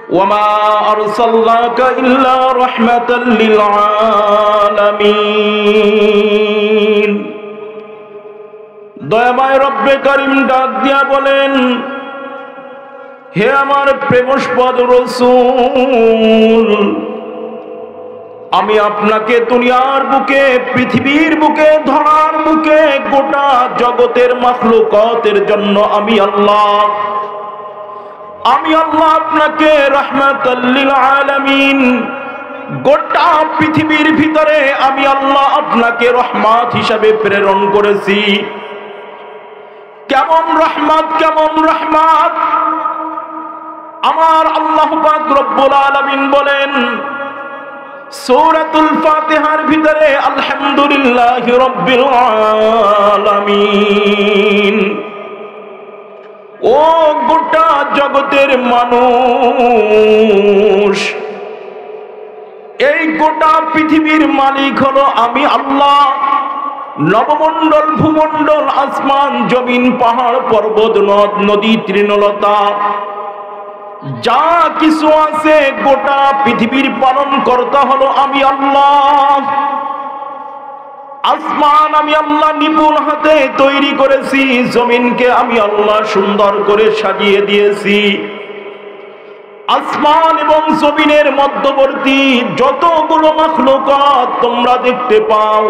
وما أرسلناك إلا رحمة للعالمين দয়াময় রব্বে করিম ডাক দিয়া বলেন, হে আমার প্রেমস্পদ রাসূল, আমি আপনাকে দুনিয়ার বুকে, পৃথিবীর বুকে, ধরার বুকে, গোটা জগতের মাখলুকাতের জন্য আমি আল্লাহ আপনাকে রাহমাতাল লিল আলামিন, গোটা পৃথিবীর ভিতরে আমি আল্লাহ আপনাকে রহমত হিসাবে প্রেরণ করেছি। কেমন রহমত, কেমন রহমত! আমার আল্লাহ পাক রব্বুল আলামিন বলেন সূরাতুল ফাতিহার ভিতরে, আলহামদুলিল্লাহি রাব্বিল আলামিন। ও গোটা জগতের মানুষ, এই গোটা পৃথিবীর মালিক হলো আমি আল্লাহ। নবমণ্ডল, ভূমণ্ডল, আসমান, জমিন, পাহাড়, পর্বত, নদ নদী, তৃণলতা, যা কিছু আছে গোটা পৃথিবীর পালন কর্তা হলো আমি আল্লাহ। আসমান আমি আল্লাহ নিপুণ হাতে তৈরি করেছি, জমিনকে আমি আল্লাহ সুন্দর করে সাজিয়ে দিয়েছি। আসমান এবং জমিনের মধ্যবর্তী যতগুলো মাখলুকাত তোমরা দেখতে পাও,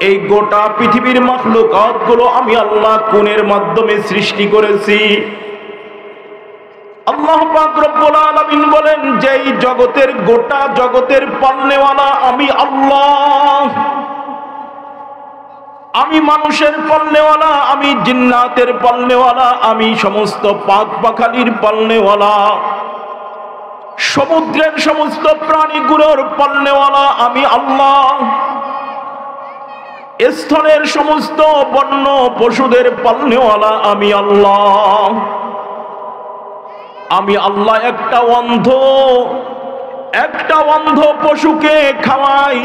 এই গোটা পৃথিবীর মাখলুকাত গুলো আমি আল্লাহ কোনের মাধ্যমে সৃষ্টি করেছি। আল্লাহ পাক রব্বুল আলামিন বলেন যে এই জগতের, গোটা জগতের পালনেওয়ালা আমি আল্লাহ। আমি মানুষের পালনেওয়ালা, আমি জিন্নাতের পালনেওয়ালা, আমি সমস্ত পাক পাখালির পালনেওয়ালা, সমুদ্রের সমস্ত প্রাণীগুলোর পালনেওয়ালা আমি আল্লাহ। স্থলের সমস্ত বন্য পশুদের পালনেওয়ালা আমি আল্লাহ। আমি আল্লাহ একটা অন্ধ পশুকে খাওয়াই,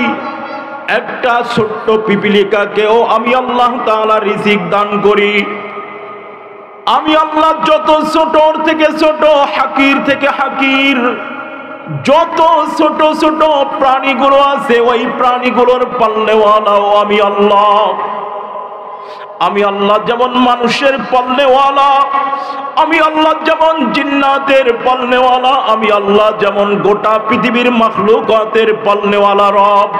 একটা ছোট্ট পিপিলিকাকেও আমি আল্লাহ তাআলা রিজিক দান করি। আমি আল্লাহ যত ছোটর থেকে ছোট, হাকির থেকে হাকির, যত ছোট ছোট প্রাণীগুলো আছে ওই প্রাণীগুলোর পালনেওয়ালাও আমি আল্লাহ। আমি আল্লাহ যেমন মানুষের পালনেওয়ালা, আমি আল্লাহ যেমন জিন্নাতের পালনেওয়ালা, আমি আল্লাহ যেমন গোটা পৃথিবীর মাখলুকাতের পালনেওয়ালা রব,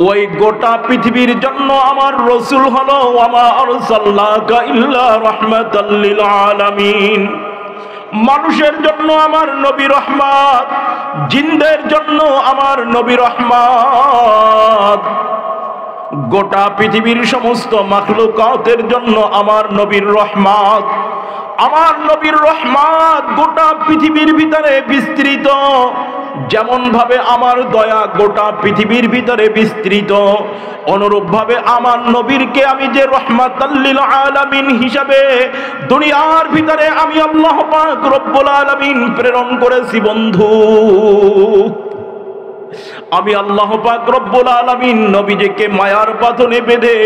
ওই গোটা পৃথিবীর জন্য আমার রাসূল হলো ওয়ামা আরসালনাকা ইল্লা রাহমাতাল লিল আলামিন। মানুষের জন্য আমার নবী রহমত, জিনদের জন্য আমার নবী রহমত, গোটা পৃথিবীর সমস্ত মাখলুকাতের জন্য আমার নবীর রহমত। আমার নবীর রহমত গোটা পৃথিবীর ভিতরে বিস্তৃত, যেমন ভাবে আমার দয়া গোটা পৃথিবীর ভিতরে বিস্তৃত, অনুরূপ ভাবে আমার নবীরকে আমি যে রাহমাতাল লিল আলামিন হিসাবে দুনিয়ার ভিতরে আমি আল্লাহ পাক রব্বুল আলামিন প্রেরণ করেছি। বন্ধু, আমি আল্লাহ পাক রব্বুল আলামিন নবীজিকে মায়ার বাঁধনে বেঁধে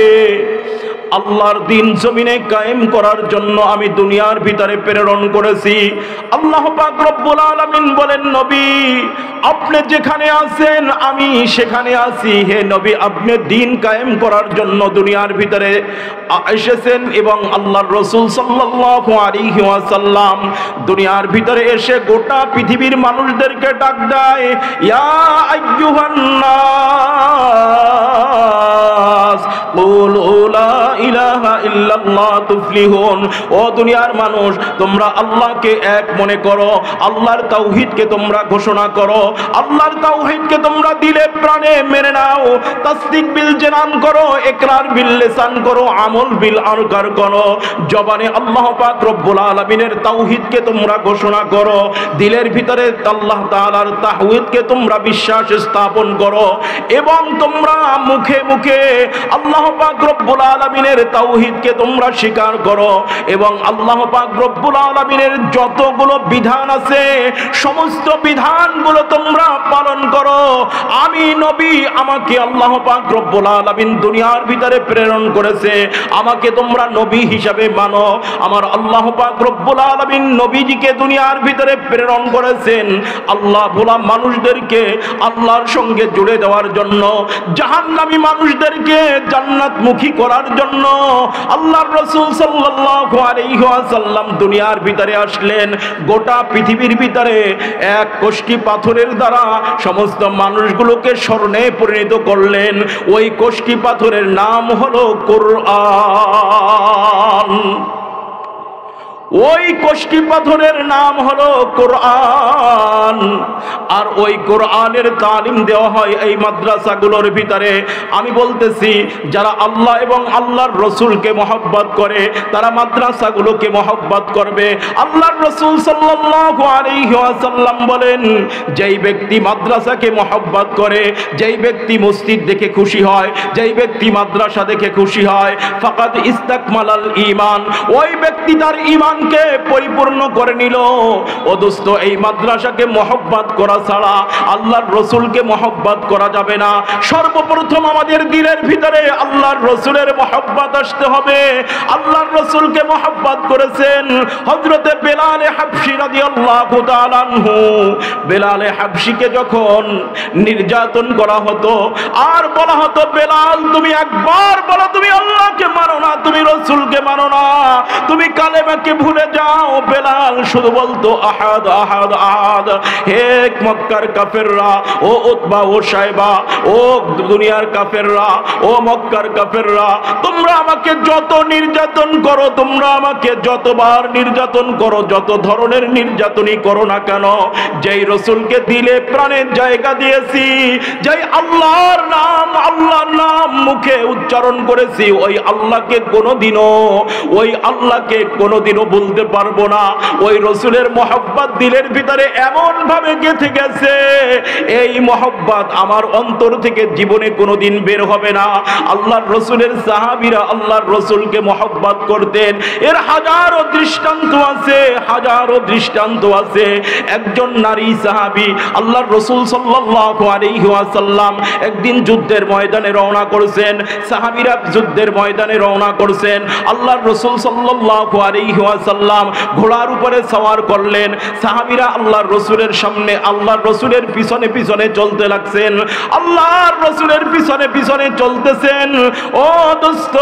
আল্লাহর দিন জমিনে কায়েম করার জন্য আমি দুনিয়ার ভিতরে প্রেরণ করেছি। আল্লাহ পাক রব্বুল আলামিন বলেন, নবী আপনি যেখানে আছেন আমি সেখানে আছি। হে নবী, আপনি দিন কায়েম করার জন্য দুনিয়ার ভিতরে এসেছেন এবং আল্লাহর রাসূল সাল্লাল্লাহু আলাইহি ওয়াসাল্লাম দুনিয়ার ভিতরে এসে গোটা পৃথিবীর মানুষদেরকে ডাক দেয়, ইয়া আইয়ুহান নাস কুলু লা ইলাহা ইল্লাল্লাহ তুফলিহুন। ও দুনিয়ার মানুষ, তোমরা আল্লাহকে এক মনে করো, আল্লাহর তাওহীদকে তোমরা ঘোষণা করো, আল্লাহর তাওহীদকে তোমরা দিলে প্রাণে মেনে নাও, তাসদীক বিল জানান করো, ইকরার বিল লিসান করো, আমল বিল আরকার করো। জবানে আল্লাহ পাক রব্বুল আলামিনের তাওহীদকে তোমরা ঘোষণা করো, দিলের ভিতরে আল্লাহ তাআলার তাওহীদকে তোমরা বিশ্বাস স্থাপন করো এবং তোমরা মুখে মুখে আল্লাহ পাক রব্বুল আলামিনের তাওহীদ তাওহীদকে তোমরা স্বীকার করো এবং আল্লাহ পাক রব্বুল আলামিনের যতগুলো বিধান আছে সমস্ত বিধানগুলো তোমরা পালন করো। আমি নবী, আমাকে আল্লাহ পাক রব্বুল আলামিন দুনিয়ার ভিতরে প্রেরণ করেছে, আমাকে তোমরা নবী হিসাবে মানো। আমার আল্লাহ পাক রব্বুল আলামিন নবীজিকে দুনিয়ার ভিতরে প্রেরণ করেছেন আল্লাহ ভোলা মানুষদেরকে আল্লাহর সঙ্গে জুড়ে দেওয়ার জন্য, জাহান্নামী মানুষদেরকে জান্নাতমুখী করার জন্য। আল্লাহর রাসূল সাল্লাল্লাহু আলাইহি ওয়াসাল্লাম দুনিয়ার ভিতরে আসলেন, গোটা পৃথিবীর ভিতরে এক কোষ্ঠী পাথরের দ্বারা সমস্ত মানুষগুলোকে স্মরণে পরিণত করলেন। ওই কোষ্ঠী পাথরের নাম হলো কোরআন। ওই কোষ্ঠী পাথরের নাম হলো কোরআন। আর ওই কোরআনের তালিম দেওয়া হয় এই মাদ্রাসাগুলোর ভিতরে। আমি বলতেছি, যারা আল্লাহ এবং আল্লাহর রসুলকে মহব্বত করে তারা মাদ্রাসাগুলোকে মহব্বত করবে। আল্লাহর রসুল সাল্লাল্লাহু আলাইহি ওয়াসাল্লাম বলেন, যেই ব্যক্তি মাদ্রাসাকে মহব্বত করে, যেই ব্যক্তি মসজিদ দেখে খুশি হয়, যেই ব্যক্তি মাদ্রাসা দেখে খুশি হয়, ফাকাদ ইস্তাকমালাল ঈমান, ওই ব্যক্তি তার ঈমান কে পরিপূর্ণ করে নিল। ও দোস্ত, এই মাদ্রাসাকে মহব্বত করা ছাড়া আল্লাহর রসুলকে মহব্বত করা যাবে না। সর্বপ্রথম আমাদের দিলের ভিতরে আল্লাহর রসুলের মহব্বত আসতে হবে। আল্লাহর রসুলকে মহব্বত করেছেন হযরতে বেলাল হাবশী রাদিয়াল্লাহু তাআলা আনহু। বেলাল হাবশীকে যখন নির্যাতন করা হতো আর বলা হতো, বেলাল তুমি একবার বলো তুমি আল্লাহকে মানো না, তুমি রসুলকে মানো না, তুমি কালেমাকে ভুলে যাও। বেলাল শুধু বলতো আহাদ আহাদ আহাদ। হে মক্কার কাফেররা, ও উতবা ও সাইবা, ও দুনিয়ার কাফেররা, ও মক্কার কাফেররা, তোমরা আমাকে যত নির্যাতন করো, তোমরা আমাকে যতবার নির্যাতন করো, যত ধরনের নির্যাতনই করো না কেন, যেই রসুলকে দিলে প্রাণের জায়গা দিয়েছি, যেই আল্লাহর নাম মুখে উচ্চারণ করেছি, ওই আল্লাহকে কোনোদিনও বলতে পারবো না। ওই রসুলের মহব্বত দিলের ভিতরে এমন ভাবে গেঁথে গেছে, এই মহব্বত আমার অন্তর থেকে জীবনে কোনোদিন বের হবে না। আল্লাহর রসুলের সাহাবীরা আল্লাহর রসুলকে মহব্বত করতেন। এর হাজারো দৃষ্টান্ত আছে, হাজারো দৃষ্টান্ত আছে। একজন নারী সাহাবী, আল্লাহর রসুল সাল্লাল্লাহু আলাইহি ওয়াসাল্লাম একদিন যুদ্ধের ময়দানে রওনা করেছেন। সাহাবীরা যুদ্ধের ময়দানে রওনা করেছেন। আল্লাহর রসুল সাল্লাল্লাহু আলাইহি ওয়াসাল্লাম ঘোড়ার উপরে সওয়ার করলেন। সাহাবীরা আল্লাহর রসুলের সামনে, আল্লাহর রসুলের পিছনে পিছনে চলতে লাগছেন। আল্লাহর রসুলের পিছনে পিছনে চলতেছেন। ও দোস্ত,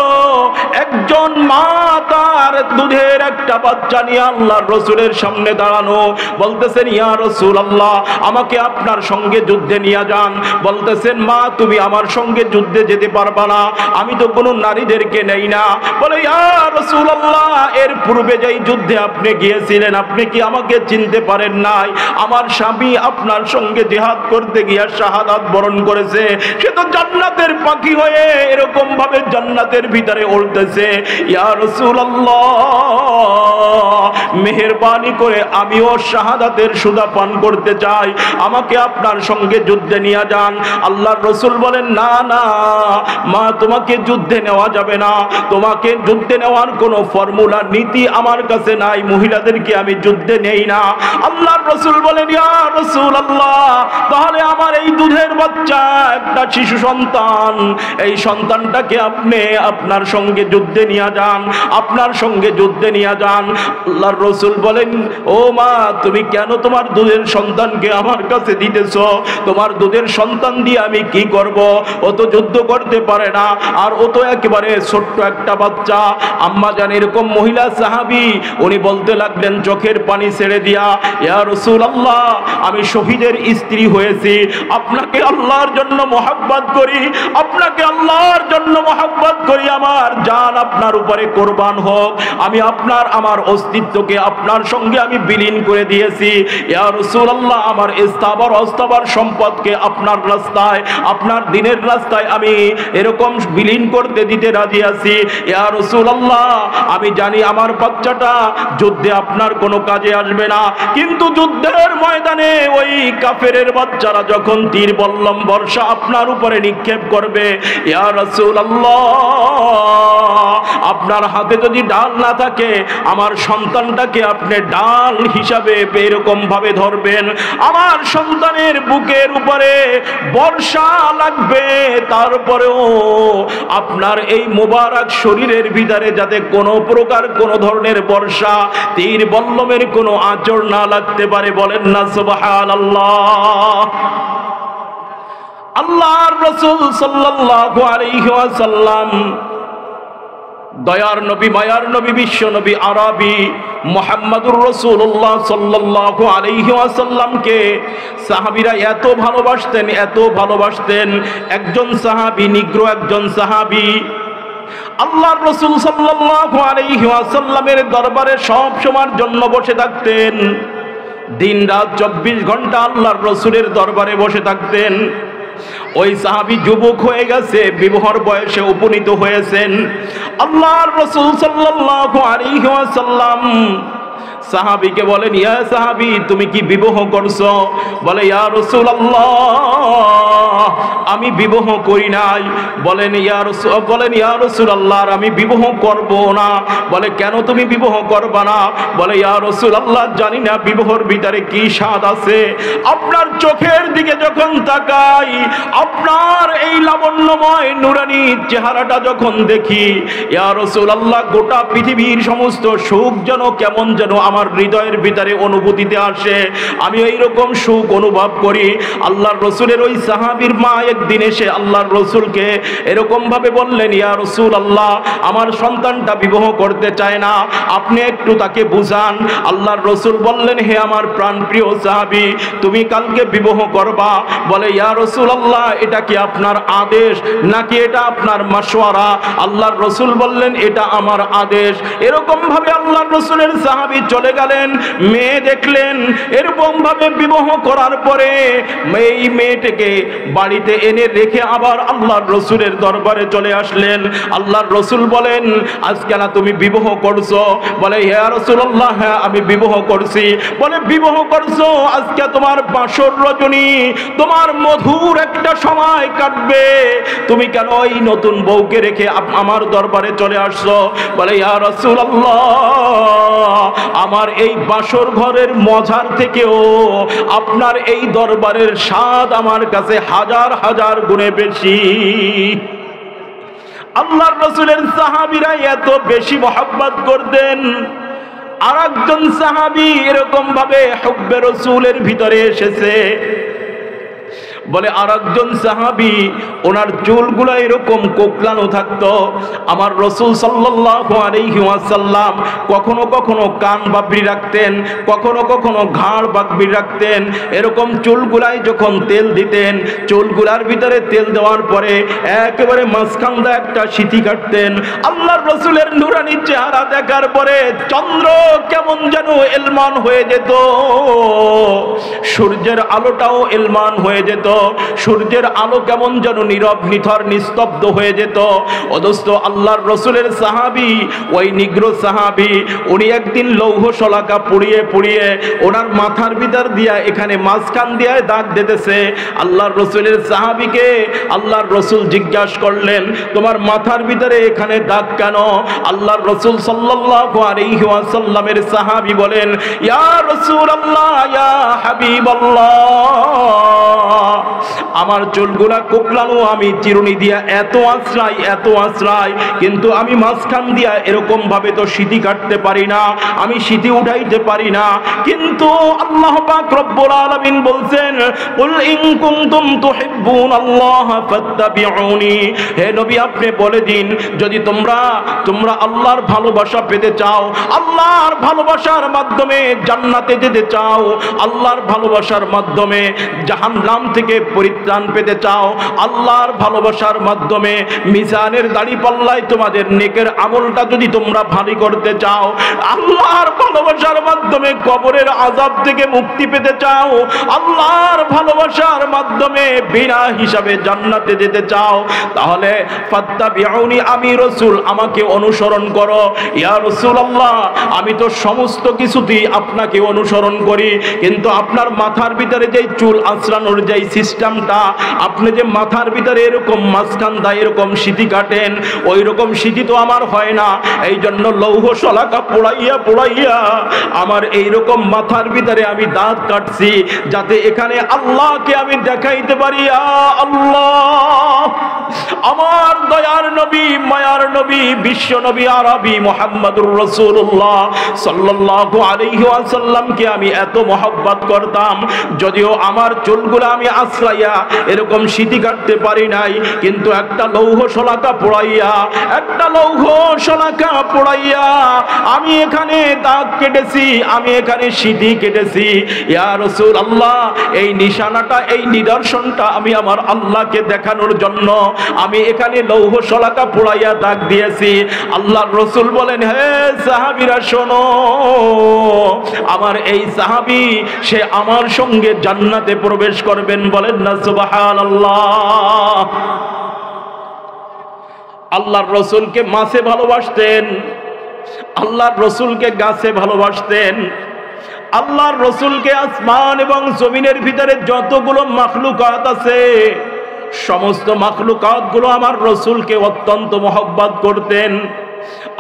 একজন মা তার দুধের একটা বাচ্চা নিয়ে আল্লাহর রসুলের সামনে দাঁড়ানো, বলতেছেন ইয়া রাসূলুল্লাহ, আমাকে আপনার সঙ্গে যুদ্ধে নিয়ে যান। বলতেছেন মা, তুমি আমার সঙ্গে যুদ্ধে যেতে পারবা না, আমি তো কোনো নারীদেরকে নেই না। বলে ইয়া রাসূলুল্লাহ, এর পূর্বে যেই যুদ্ধে আপনি গিয়েছিলেন, আপনি কি আমাকে চিনতে পারেন নাই? আমার স্বামী আপনার সঙ্গে জিহাদ করতে গিয়া শাহাদাত বরণ করেছে, সে তো জান্নাতের পাখি হয়ে এরকম ভাবে জান্নাতের ভিতরে উড়তেছে। ইয়া রাসূলুল্লাহ, মেহেরবানি করে আমিও শাহাদাতের সুধা পান করতে চাই, আমাকে আপনার সঙ্গে যুদ্ধে নিয়ে যান। আল্লাহর রসুল বলেন না না মা, তোমাকে যুদ্ধে নেওয়া যাবে না, তোমাকে যুদ্ধে নেওয়ার কোনো ফর্মুলা নীতি আমার কাছে নাই, মহিলাদেরকে আমি যুদ্ধে নেই না। আল্লাহর রসুল বলেন ইয়া রাসূলুল্লাহ, তাহলে আমার এই দুধের বাচ্চা একটা শিশু সন্তান, এই সন্তানটাকে আপনি আপনার সঙ্গে যুদ্ধে নিয়ে যান, আপনার সঙ্গে যুদ্ধে নিয়ে যান। আল্লাহর রসুল বলেন ও মা, তুমি কেন তোমার দুধের সন্তানকে আমার কাছে দিতেছ? তোমার দুধের সন্তান দিয়ে আমি কি করব? ও তো যুদ্ধ করতে পারে না, আর ও তো একেবারে ছোট্ট একটা বাচ্চা। আম্মা জান এরকম মহিলা সাহাবী, উনি বলতে লাগলেন চোখের পানি ছেড়ে দিয়া, ইয়া রাসূলুল্লাহ, আমি শহীদের স্ত্রী হয়েছি, আপনাকে আল্লাহর জন্য মহব্বত করি, আপনাকে আল্লাহর জন্য মহব্বত করি, আমার জান আপনার উপরে কোরবান হোক, আমি আমার অস্তিত্বকে আপনার সঙ্গে আমি বিলীন করে দিয়েছি। ইয়া রাসূলুল্লাহ, আমার স্থাবর অস্থাবর সম্পদকে আপনার রাস্তায়, আপনার দ্বীনের রাস্তায় আমি এরকম বিলীন করতে দিতে রাজি আছি। ইয়া রাসূলুল্লাহ, আমি জানি আমার বাচ্চাটা যুদ্ধে আপনার কোনো কাজে আসবে না, কিন্তু যুদ্ধের ময়দানে ওই কাফেরের বাচ্চারা যখন তীর বল্লম বর্ষা আপনার উপরে নিক্ষেপ করবে, ইয়া রাসূলুল্লাহ, আপনার হাতে যদি ডাল না থাকে আমার সন্তানটাকে আপনি ডাল হিসাবে এরকম ভাবে ধরবেন। আমার সন্তানের বুকের উপরে বর্ষা লাগবে, তারপরেও আপনার এই মোবারক শরীরের ভিতরে যাতে কোনো প্রকার কোনো ধরনের বর্ষা তীর বল্লমের কোনো আঁচড় না লাগতে পারে। বলেন না সুবহানাল্লাহ। আল্লাহর রাসূল সাল্লাল্লাহু আলাইহি ওয়াসাল্লাম, দয়ার নবী, মায়ার নবী, বিশ্ব নবী আরবি মুহাম্মদুর রাসূলুল্লাহ সাল্লাল্লাহু আলাইহি ওয়াসাল্লামকে সাহাবীরা এত ভালোবাসতেন, এত ভালোবাসতেন। একজন সাহাবী, নিগ্রো একজন সাহাবী, আল্লাহর রাসূল সাল্লাল্লাহু আলাইহি ওয়াসাল্লামের দরবারে সব সময়ের জন্য বসে থাকতেন। দিন রাত 24 ঘন্টা আল্লাহর রাসূলের দরবারে বসে থাকতেন। ওই সাহাবী যুবক হয়ে গেছে, বিবাহর বয়সে উপনীত হয়েছেন। আল্লাহর রাসূল সাল্লাল্লাহু আলাইহি ওয়াসাল্লাম সাহাবীকে বলেন, ইয়া সাহাবী, তুমি কি বিবাহ করছো? বলে, ইয়া রাসূলুল্লাহ, আমি বিবাহ করি নাই। বলেন, ইয়া রাসূলুল্লাহ, আমি বিবাহ করব না। বলে, কেন তুমি বিবাহ করবা না? বলে, ইয়া রাসূলুল্লাহ, জানি না বিবাহর ভিতরে কি স্বাদ আছে। আপনার চোখের দিকে যখন তাকাই, আপনার এই লাবণ্যময় নুরানি চেহারাটা যখন দেখি, ইয়া রাসূলুল্লাহ, গোটা পৃথিবীর সমস্ত সুখ যেন কেমন যেন আমার হৃদয়ের ভিতরে অনুভূতিতে আসে। আমি এইরকম সুখ অনুভব করি। আল্লাহর রাসূলের ওই সাহাবীর মা একদিন এসে আল্লাহর রাসূলকে এরকম ভাবে বললেন, ইয়া রাসূলুল্লাহ, আমার সন্তানটা বিবাহ করতে চায় না, আপনি একটু তাকে বুঝান। আল্লাহর রাসূল বললেন, হে আমার প্রাণপ্রিয় সাহাবী, তুমি কালকে বিবাহ করবা। বলে, ইয়া রাসূলুল্লাহ, এটা কি আপনার আদেশ নাকি এটা আপনার মাশওয়ারা? আল্লাহর রাসূল বললেন, এটা আমার আদেশ। এরকম ভাবে আল্লাহর রাসূলের সাহাবী চলে গেলেন, মেয়ে দেখলেন। এরকম ভাবে বিবাহ করার পরে এই মেয়েটাকে বাড়িতে এনে রেখে আবার আল্লাহর রাসূলের দরবারে চলে আসলেন। আল্লাহর রাসূল বলেন, আজকে না তুমি বিবাহ করছো? বলে, ইয়া রাসূলুল্লাহ, হ্যাঁ আমি বিবাহ করছি। বলে, বিবাহ করছো, আজকে তোমার বাসর রজনী, তোমার মধুর একটা সময় কাটবে, তুমি কেন এই নতুন বউকে রেখে আমার দরবারে চলে আসছো? বলে, ইয়া রাসূলুল্লাহ, আমার এই বাসর ঘরের মজার থেকেও আপনার এই দরবারের স্বাদ আমার কাছে হাজার হাজার গুণে বেশি। আল্লাহর রাসূলের সাহাবীরা এত বেশি মহব্বত করতেন। আর একজন সাহাবী এরকম ভাবে হুব্বে রাসূলের ভিতরে এসেছে। বলে, আর একজন সাহাবী, ওনার চুলগুলো এরকম কোকলানো থাকতো। আমার রাসূল সাল্লাল্লাহু আলাইহি ওয়াসাল্লাম কখনো কখনো কান বাবরি রাখতেন, কখনো কখনো ঘাড় বাবরি রাখতেন। এরকম চুলগুলাই যখন তেল দিতেন, চুলগুলার ভিতরে তেল দেওয়ার পরে একেবারে মাঝখানটা একটা সিঁথি কাটতেন। আল্লাহর রাসূলের নুরানি চেহারা দেখার পরে চন্দ্র কেমন যেন এলমান হয়ে যেত, সূর্যের আলোটাও এলমান হয়ে যেত, সূর্যের আলো কেমন যেন নীরব নিথর নিস্তব্ধ হয়ে যেত। অদস্ত আল্লাহর রাসূলের সাহাবী, ওই নিগ্রো সাহাবী, উনি একদিন লৌহ শলাকা পুড়িয়ে পুড়িয়ে ওনার মাথার ভিতর দিয়া এখানে মাঝখান দিয়ে দাগ দিতেছে। আল্লাহর রাসূলের সাহাবীকে আল্লাহর রাসূল জিজ্ঞাসা করলেন, তোমার মাথার ভিতরে এখানে দাগ কেন? আল্লাহর রাসূল সাল্লাল্লাহু আলাইহি ওয়াসাল্লামের সাহাবী বলেন, ইয়া রাসূলুল্লাহ, ইয়া হাবিবাল্লাহ, আমার চুলগুলা কোকলানো, আমি চিরুনি দিয়া এত আশ্রয়, কিন্তু আমি মাঝখান দিয়া এরকম ভাবে তো সিঁথি কাটতে পারি না, আমি সিঁথি উঠাইতে পারি না। কিন্তু আল্লাহ পাক রব্বুল আলামিন বলছেন, কুল ইন কুনতুম তুহিব্বুনাল্লাহ ফাত্তাবিউনি, হে নবী আপনি বলে দিন, যদি তোমরা আল্লাহর ভালোবাসা পেতে চাও, আল্লাহর ভালোবাসার মাধ্যমে জান্নাতে যেতে চাও, আল্লাহর ভালোবাসার মাধ্যমে জাহান্নাম থেকে পরিত্রাণ পরিত্রাণ পেতে চাও, আল্লাহর ভালোবাসার মাধ্যমে মিজানের দাড়িপাল্লায় তোমাদের নেকের আমলটা যদি তোমরা ভারী করতে চাও, আল্লাহর ভালোবাসার মাধ্যমে কবরের আযাব থেকে মুক্তি পেতে চাও, আল্লাহর ভালোবাসার মাধ্যমে বিনা হিসাবে জান্নাতে যেতে চাও, তাহলে ফাত্তাবিউনি, আমি রাসূল আমাকে অনুসরণ করো। ইয়া রাসূলুল্লাহ, আমি তো সমস্ত কিছুতেই আপনাকে অনুসরণ করি, কিন্তু আপনার মাথার ভিতরে যেই চুল আঁচড়ানোর যেই সিস্টেমটা, আপনি যে মাথার ভিতরে এরকম মাঝখান দা এরকম সিঁথি কাটেন, ওই রকম সিঁথি তো আমার হয় না। এই জন্য লৌহ শলাকা পোড়াইয়া পোড়াইয়া আমার এইরকম মাথার ভিতরে আমি দাঁত কাটছি, যাতে এখানে আল্লাহকে আমি দেখাইতে পারি। আল্লাহ, আমার দয়ার নবী, মায়ার নবী, বিশ্ব নবী আরবি মুহাম্মদুর রাসূলুল্লাহ সাল্লাল্লাহু আলাইহি ওয়াসাল্লামকে আমি এত মহব্বত করতাম, যদিও আমার চুলগুলো আমি আশ্রাইয়া এরকম সিঁথি কাটতে পারি নাই, কিন্তু একটা লৌহ শলাকা পোড়াইয়া, একটা লৌহ শলাকা পোড়াইয়া আমি এখানে দাগ কেটেছি, আমি এখানে সিঁথি কেটেছি। ইয়া রাসূলুল্লাহ, এই নিশানাটা, এই নিদর্শনটা আমি আমার আল্লাহকে দেখানোর জন্য আমি এখানে লৌহ শলাকা পোড়াইয়া দাগ দিয়েছি। আল্লাহর রাসূল বলেন, হে সাহাবীরা শোনো, আমার এই সাহাবী সে আমার সঙ্গে জান্নাতে প্রবেশ করবেন। বলেন না সুবহানাল্লাহ। আল্লাহর রাসূলকে মাছে ভালোবাসতেন, আল্লাহর রাসূলকে গাছে ভালোবাসতেন, আল্লাহর রাসূলকে আসমান এবং জমিনের ভিতরে যতগুলো মাখলুকাত আছে সমস্ত মাখলুকাত গুলো আমার রাসূলকে অত্যন্ত মহব্বত করতেন।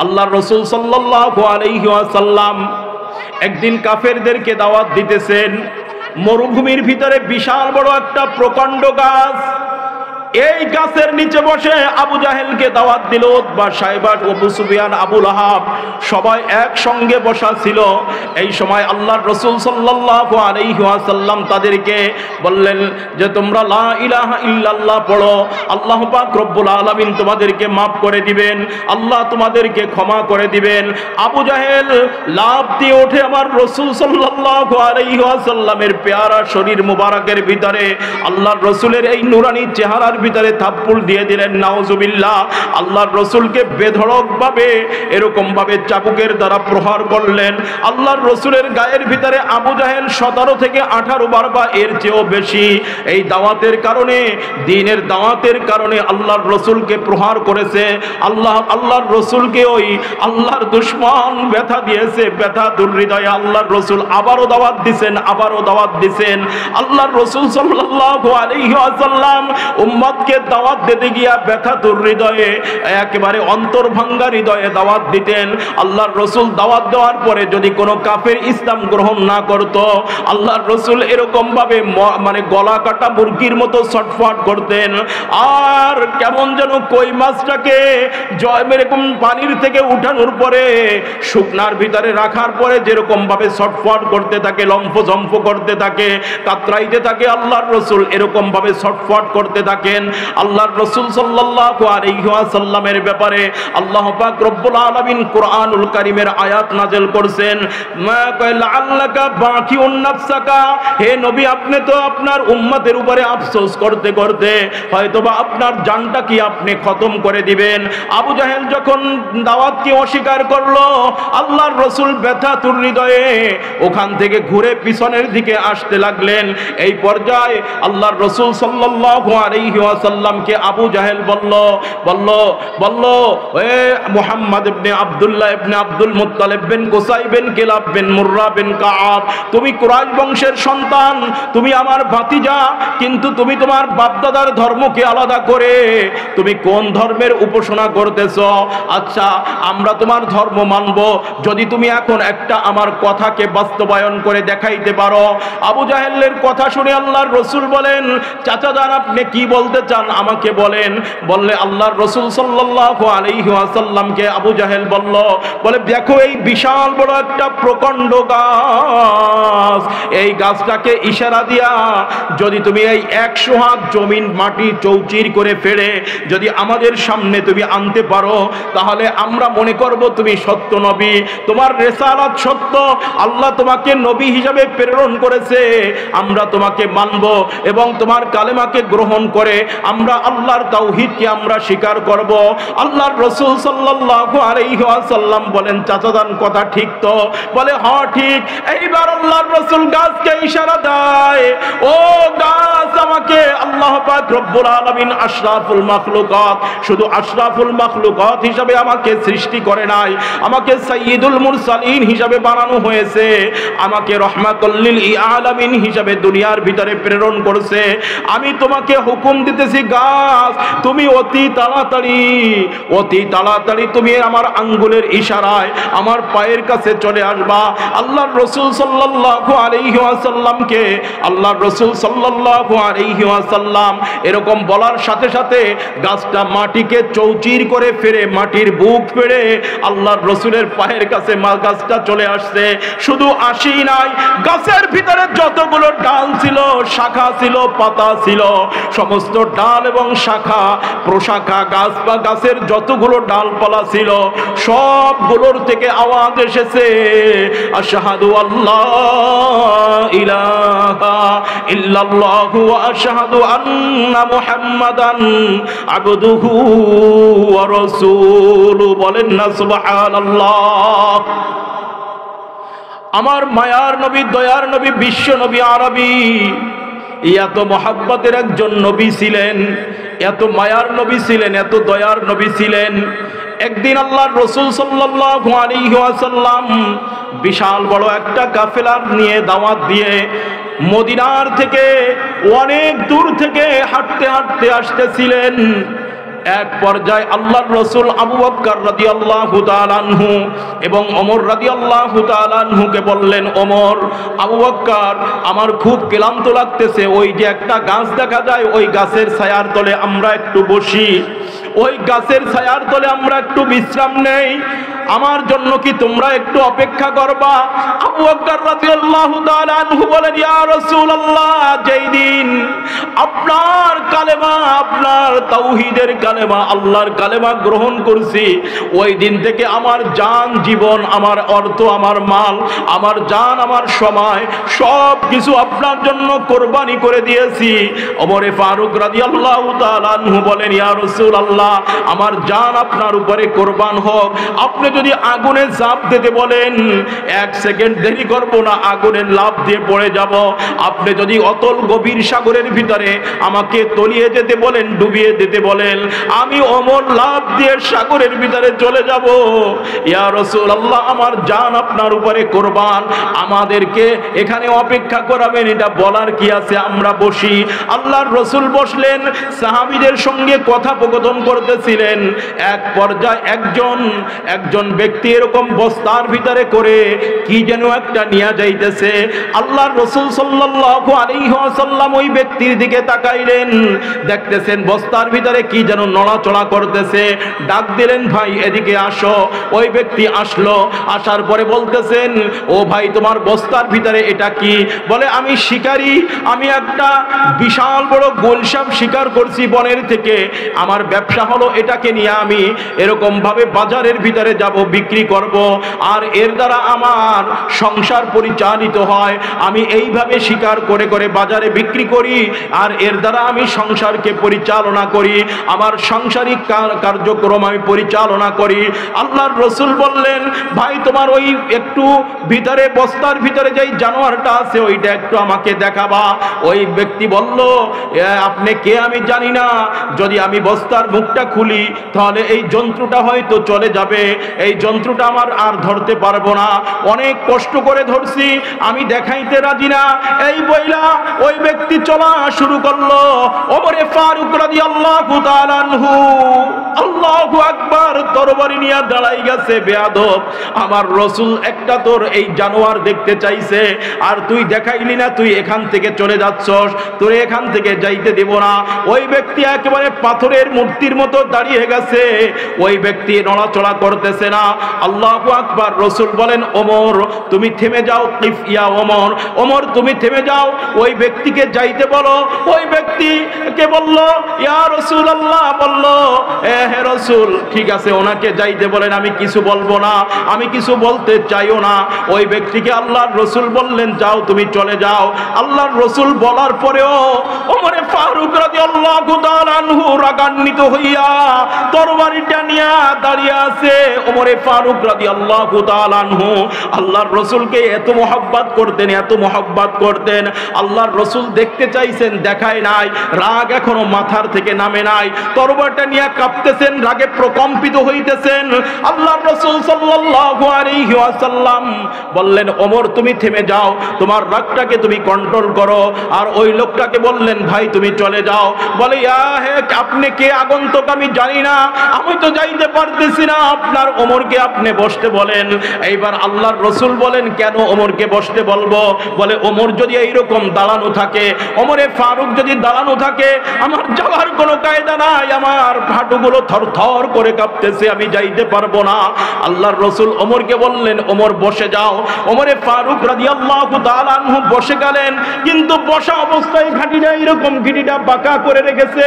আল্লাহর রাসূল সাল্লাল্লাহু আলাইহি ওয়াসাল্লাম একদিন কাফেরদেরকে দাওয়াত দিতেছেন। মরুভূমির ভিতরে বিশাল বড় একটা প্রকাণ্ড গাছ, এই গাছের নিচে বসে আবু জাহেলকে দাওয়াত দিল। উতবা, সাইবা, আবু সুফিয়ান, আবু লাহাব সবাই একসঙ্গে বসা ছিল। এই সময় আল্লাহর রাসূল সাল্লাল্লাহু আলাইহি ওয়াসাল্লাম তাদেরকে বললেন যে তোমরা লা ইলাহা ইল্লাল্লাহ পড়ো, আল্লাহ পাক রব্বুল আলামিন তোমাদেরকে মাফ করে দিবেন, আল্লাহ তোমাদেরকে ক্ষমা করে দিবেন। আবু জাহেল লাফ দিয়ে ওঠে আমার রাসূল সাল্লাল্লাহু আলাইহি ওয়াসাল্লামের পেয়ারা শরীর মুবারকের ভিতরে আল্লাহর রাসূলের এই নুরানি চেহারার ভিতরে থাপ্পড় দিয়ে দিলেন। নাউজুবিল্লাহ। আল্লাহর রাসূলকে বেধড়ক ভাবে এরকম ভাবে চাবুকের দ্বারা প্রহার করলেন। আল্লাহর রাসূলের গায়ের ভিতরে আবু জাহেল 17 থেকে 18 বার বা এর চেয়েও বেশি এই দাওয়াতের কারণে, দ্বীনের দাওয়াতের কারণে আল্লাহর রাসূলকে প্রহার করেছে। আল্লাহর রাসূলকে ওই আল্লাহর দুশমন ব্যথা দিয়েছে, ব্যথা দুর্হৃদয়ে আল্লাহর রাসূল আবারও দাওয়াত দিবেন, আবারও দাওয়াত দিবেন। আল্লাহর রাসূল সাল্লাল্লাহু আলাইহি ওয়াসাল্লাম উম্মতকে দাওয়াত দিতে গিয়া ব্যথা দুর্হৃদয়ে একেবারে অন্তর ভাঙ্গা হৃদয়ে দাওয়াত দিতেন। আল্লাহর রাসূল দাওয়াত দেওয়ার পরে যদি কোনো কাফের ইসলাম গ্রহণ না করত, আল্লাহর রাসূল এরকম ভাবে মানে গলা কাটা মুরগির মতো ছটফট করতেন। আর কেমন যেন কই মাছটাকে এরকম পানির থেকে উঠানোর পরে শুকনার ভিতরে রাখার পরে যেরকম ভাবে ছটফট করতে থাকে, লম্ফ করতে থাকে, কাতরাইতে থাকে, আল্লাহর রাসূল এরকম ভাবে ছটফট করতে থাকেন। আল্লাহর রাসূল সাল্লাল্লাহু আলাইহি ওয়াসাল্লামের ব্যাপারে আল্লাহ পাক রব্বুল আলামিন কুরআনুল কারীমের আয়াত নাযিল করেছেন। মা ক্বালা আল্লাকা বাকিউন নাফসাকা, হে নবী আপনি তো আপনার উম্মতের উপরে আফসোস করতে করতে হয়তোবা আপনার জানটা কি আপনি খতম করে দিবেন। আবু জাহেল যখন দাওয়াতকে অস্বীকার করলো, আল্লাহর রাসূল ব্যথা হৃদয়ে ওখান থেকে ঘুরে পিছনের দিকে আসতে লাগলেন। এই পর্যায়ে আল্লাহর রাসূল সাল্লাল্লাহু আলাইহি ওয়াসাল্লামকে আবু জাহেল বলল এ মুহাম্মদ ইবনে আব্দুল্লাহ ইবনে আব্দুল মুত্তালিব বিন কুসাই বিন কিলাব বিন মুররা বিন কাআব, তুমি কুরাইশ বংশের সন্তান, তুমি আমার ভাতিজা, কিন্তু তুমি তোমার বাপদাদার ধর্মকে আলাদা করে তুমি কোন ধর্মের উপাসনা করতেছো? আচ্ছা, আমরা তোমার ধর্ম মানব যদি তুমি এখন একটা আমার কথাকে বাস্তবায়ন করে দেখাইতে পারো। আবু জাহেলের কথা শুনে আল্লাহর রাসূল বলেন, চাচা জান আপনি কি বলতে বলতে চান আমাকে বলেন। বললে আল্লাহর রাসূল সাল্লাল্লাহু আলাইহি ওয়াসাল্লামকে আবু জাহেল বলল, বলে দেখো এই বিশাল বড় একটা প্রকাণ্ড গাছ, এই গাছটাকে ইশারা দিয়া যদি তুমি এই 100 হাত জমিন মাটি চৌচির করে ফেলে যদি আমাদের সামনে তুমি আনতে পারো, তাহলে আমরা মনে করব তুমি সত্য নবী, তোমার রিসালাত সত্য, আল্লাহ তোমাকে নবী হিসাবে প্রেরণ করেছে, আমরা তোমাকে মানব এবং তোমার কালেমাকে গ্রহণ করে আমরা আল্লাহর তাওহীদকে আমরা স্বীকার করব। আল্লাহর রাসূল সাল্লাল্লাহু আলাইহি ওয়াসাল্লাম বলেন, চাচাদান কথা ঠিক তো? বলে হ্যাঁ ঠিক। এইবার আল্লাহর রাসূল গাছকে ইশারা দেয়, ও গাছ, আমাকে আল্লাহ পাক রব্বুল আলামিন আশরাফুল মাখলুকাত, শুধু আশরাফুল মাখলুকাত হিসাবে আমাকে সৃষ্টি করে নাই, আমাকে সাইয়্যিদুল মুরসালিন হিসাবে বানানো হয়েছে, আমাকে রাহমাতুল লিল আলামিন হিসাবে দুনিয়ার ভিতরে প্রেরণ করেছে। আমি তোমাকে হুকুম দিতেছি গাছ, তুমি অতি তাড়াতাড়ি তুমি আমার আঙ্গুলের ইশারায় আমার পায়ের কাছে চলে আসবা। আল্লাহর রাসূল সাল্লাল্লাহু আলাইহি ওয়াসাল্লামকে আল্লাহর রাসূল সাল্লাল্লাহু আলাইহি ওয়াসাল্লাম এরকম বলার সাথে সাথে গাছটা মাটিকে চৌচির করে ফেরে মাটির বুক ফেড়ে আল্লাহর রাসূলের পায়ের কাছে গাছটা চলে আসছে। শুধু আসি নাই, গাছের ভিতরে যতগুলো ডাল ছিল, শাখা ছিল, পাতা ছিল, সমস্ত ডাল এবং শাখা প্রশাখা গাছ বা গাছের যতগুলো ডালপালা ছিল সবগুলোর থেকে আওয়াজ এসেছে, আশহাদু আল্লাহ ইলাহা ইল্লাল্লাহু ওয়া আশহাদু আন্না মুহাম্মাদান আবদুহু ওয়া রাসূলুহু। বলেন না সুবহানাল্লাহ। আমার মায়ার নবী, দয়ার নবী, বিশ্ব নবী আরবী, এত মহাব্বতের একজন নবী ছিলেন, এত মায়ার নবী ছিলেন, এত দয়ার নবী ছিলেন। একদিন আল্লাহর রাসূল সাল্লাল্লাহু আলাইহি ওয়াসাল্লাম বিশাল বড় একটা কাফেলা নিয়ে দাওয়াত দিয়ে মদিনার থেকে অনেক দূর থেকে হাঁটতে হাঁটতে আসতেছিলেন। এক পর্যায়ে আল্লাহর রাসূল আবু বকর রাদিয়াল্লাহু তাআলা আনহু এবং ওমর রাদিয়াল্লাহু তাআলা আনহুকে বললেন, ওমর, আবু বকর, আমার খুব ক্লান্ত লাগতেছে, ওই যে একটা গাছ দেখা যায় ওই গাছের ছায়ার তলে আমরা একটু বসি, ওই গাছের ছায়ার তলে আমরা একটু বিশ্রাম নেই, আমার জন্য কি তোমরা একটু অপেক্ষা করবা? আবু বকর রাদিয়াল্লাহু তাআলা আনহু বলেন, ইয়া রাসূলুল্লাহ, যেই দিন আপনার কালেমা, আপনার তাওহীদের কালেমা, আল্লাহর কালেমা গ্রহণ করছি, ওই দিন থেকে আমার জান, জীবন, আমার অর্থ, আমার মাল, আমার জান, আমার সময় সব কিছু আপনার জন্য কোরবানি করে দিয়েছি। ওমরে ফারুক রাদিয়াল্লাহু তাআলা আনহু বলেন, ইয়া রাসূলুল্লাহ, আমার জান আপনার উপরে কোরবান হোক, আপনি যদি আগুনে ঝাঁপ দিতে বলেন 1 সেকেন্ড দেরি করব না, আগুনে লাফ দিয়ে পড়ে যাব। আপনি যদি অতল গভীর সাগরের ভিতরে আমাকে তলিয়ে যেতে বলেন, ডুবিয়ে দিতে বলেন, আমি ওমর লাফ দিয়ে সাগরের ভিতরে চলে যাব। ইয়া রাসূলুল্লাহ, আমার জান আপনার উপরে কোরবান, আমাদেরকে এখানে অপেক্ষা করাবেন, এটা বলার কি আছে, আমরা বসি। আল্লাহর রাসূল বসলেন, সাহাবীদের সঙ্গে কথোপকথন করতেছিলেন। এক পর্যায়ে একজন ব্যক্তি এরকম বস্তার ভিতরে করে কি যেন একটা নিয়ে যাইতেছে। আল্লাহর রাসূল সাল্লাল্লাহু আলাইহি ওয়াসাল্লাম ওই ব্যক্তির দিকে তাকাইলেন, দেখতেছেন বস্তার ভিতরে কি যেন নড়াচড়া করতেছে। ডাক দিলেন, ভাই এদিকে আসো। ওই ব্যক্তি আসলো, আসার পরে বলতেছেন, ও ভাই, তোমার বস্তার ভিতরে এটা কি? বলে, আমি শিকারী, আমি একটা বিশাল বড় গোলসাপ শিকার করছি বনের থেকে, আমার ব্যবসা হলো এটাকে নিয়ে আমি এরকম ভাবে বাজারের ভিতরে যাব, বিক্রি করব, আর এর দ্বারা আমার সংসার পরিচালিত হয়। আমি এইভাবে শিকার করে করে বাজারে বিক্রি করি, আর এর দ্বারা আমি সংসারকে পরিচালনা করি, আমার সাংসারিক কার্যক্রম আমি পরিচালনা করি। আল্লাহর রাসূল বললেন, ভাই, তোমার ওই একটু ভিতরে বস্তার ভিতরে যেই জানোয়ারটা আছে ওইটা একটু আমাকে দেখাবা। ওই ব্যক্তি বলল, আপনি কে আমি জানি না, যদি আমি বস্তার মুখটা খুলি তাহলে এই জন্তুটা হয়তো চলে যাবে, এই যন্ত্রটা আমার আর ধরতে পারবো না, অনেক কষ্ট করে ধরছি, আমি দেখাইতে রাজি না। এই বইলা ওই ব্যক্তি চলা শুরু করলো। ওমরে ফারুক রাদিয়াল্লাহু তাআলা আনহু আল্লাহু আকবার তরবারি নিয়ে দাঁড়াই গেছে। বেয়াদব, আমার রাসূল একটা তোর এই জানোয়ার দেখতে চাইছে আর তুই দেখাইলি না, তুই এখান থেকে চলে যাচ্ছস, তোরে এখান থেকে যাইতে দেব না। ওই ব্যক্তি একেবারে পাথরের মূর্তির মতো দাঁড়িয়ে গেছে, ওই ব্যক্তি নড়াচড়া করতেছে না। আল্লাহু আকবার। রাসূল বলেন, ওমর তুমি থেমে যাও, কিফ ইয়া ওমর, ওমর তুমি থেমে যাও, ওই ব্যক্তিকে যাইতে বলো। ওই ব্যক্তিকে বলল, ইয়া রাসূলুল্লাহ, বলল হে রাসূল, ঠিক আছে ওনাকে যাইতে বলেন, আমি কিছু বলবো না, আমি কিছু বলতে চাইও না। ওই ব্যক্তিকে আল্লাহর রাসূল বললেন, যাও তুমি চলে যাও। আল্লাহর রাসূল বলার পরেও ওমরে ফারুক রাদিয়াল্লাহু তাআলা আনহু রাগান্বিত হইয়া তরবারিটা নিয়ে দাঁড়িয়ে আছে। ওমরে ফারুক রাদিয়াল্লাহু তাআলা আনহু আল্লাহর রাসূলকে এত মহব্বত করতেন, এত মহব্বত করতেন। আল্লাহর রাসূল দেখতে চাইছেন, দেখায় নাই, রাগ এখনো মাথার থেকে নামে নাই, তরবারটা নিয়ে কাঁপতেছেন, রাগে প্রকম্পিত হইতেছেন। আল্লাহর রাসূল সাল্লাল্লাহু আলাইহি ওয়াসাল্লাম বললেন, ওমর তুমি থেমে যাও, তোমার রাগটাকে তুমি কন্ট্রোল করো। আর ওই লোকটাকে বললেন, ভাই তুমি চলে যাও। বলে, হে আপনি কে আগন্তুক আমি জানি না, আমি তো যাইতে পারতেছি না, আপনার ওমরকে আপনি বসতে বলেন। এইবার আল্লাহর রাসূল বলেন, কেন ওমরকে বসতে বলবো? বলে, ওমর যদি এইরকম দাঁড়ানো থাকে, ওমরে ফারুক যদি দাঁড়ানো থাকে, আমার যাওয়ার কোনো কায়দা নাই, আমার হাঁটুগুলো থরথর করে কাঁপতেছে, আমি যাইতে পারবো না। আল্লাহর রাসূল ওমরকে বললেন, ওমর বসে যাও। ওমরে ফারুক রাদিয়াল্লাহু তাআলা আনহু বসে গেলেন, কিন্তু বসা অবস্থায় ঘাটিটা এরকম ঘিটিটা বাঁকা করে রেখেছে।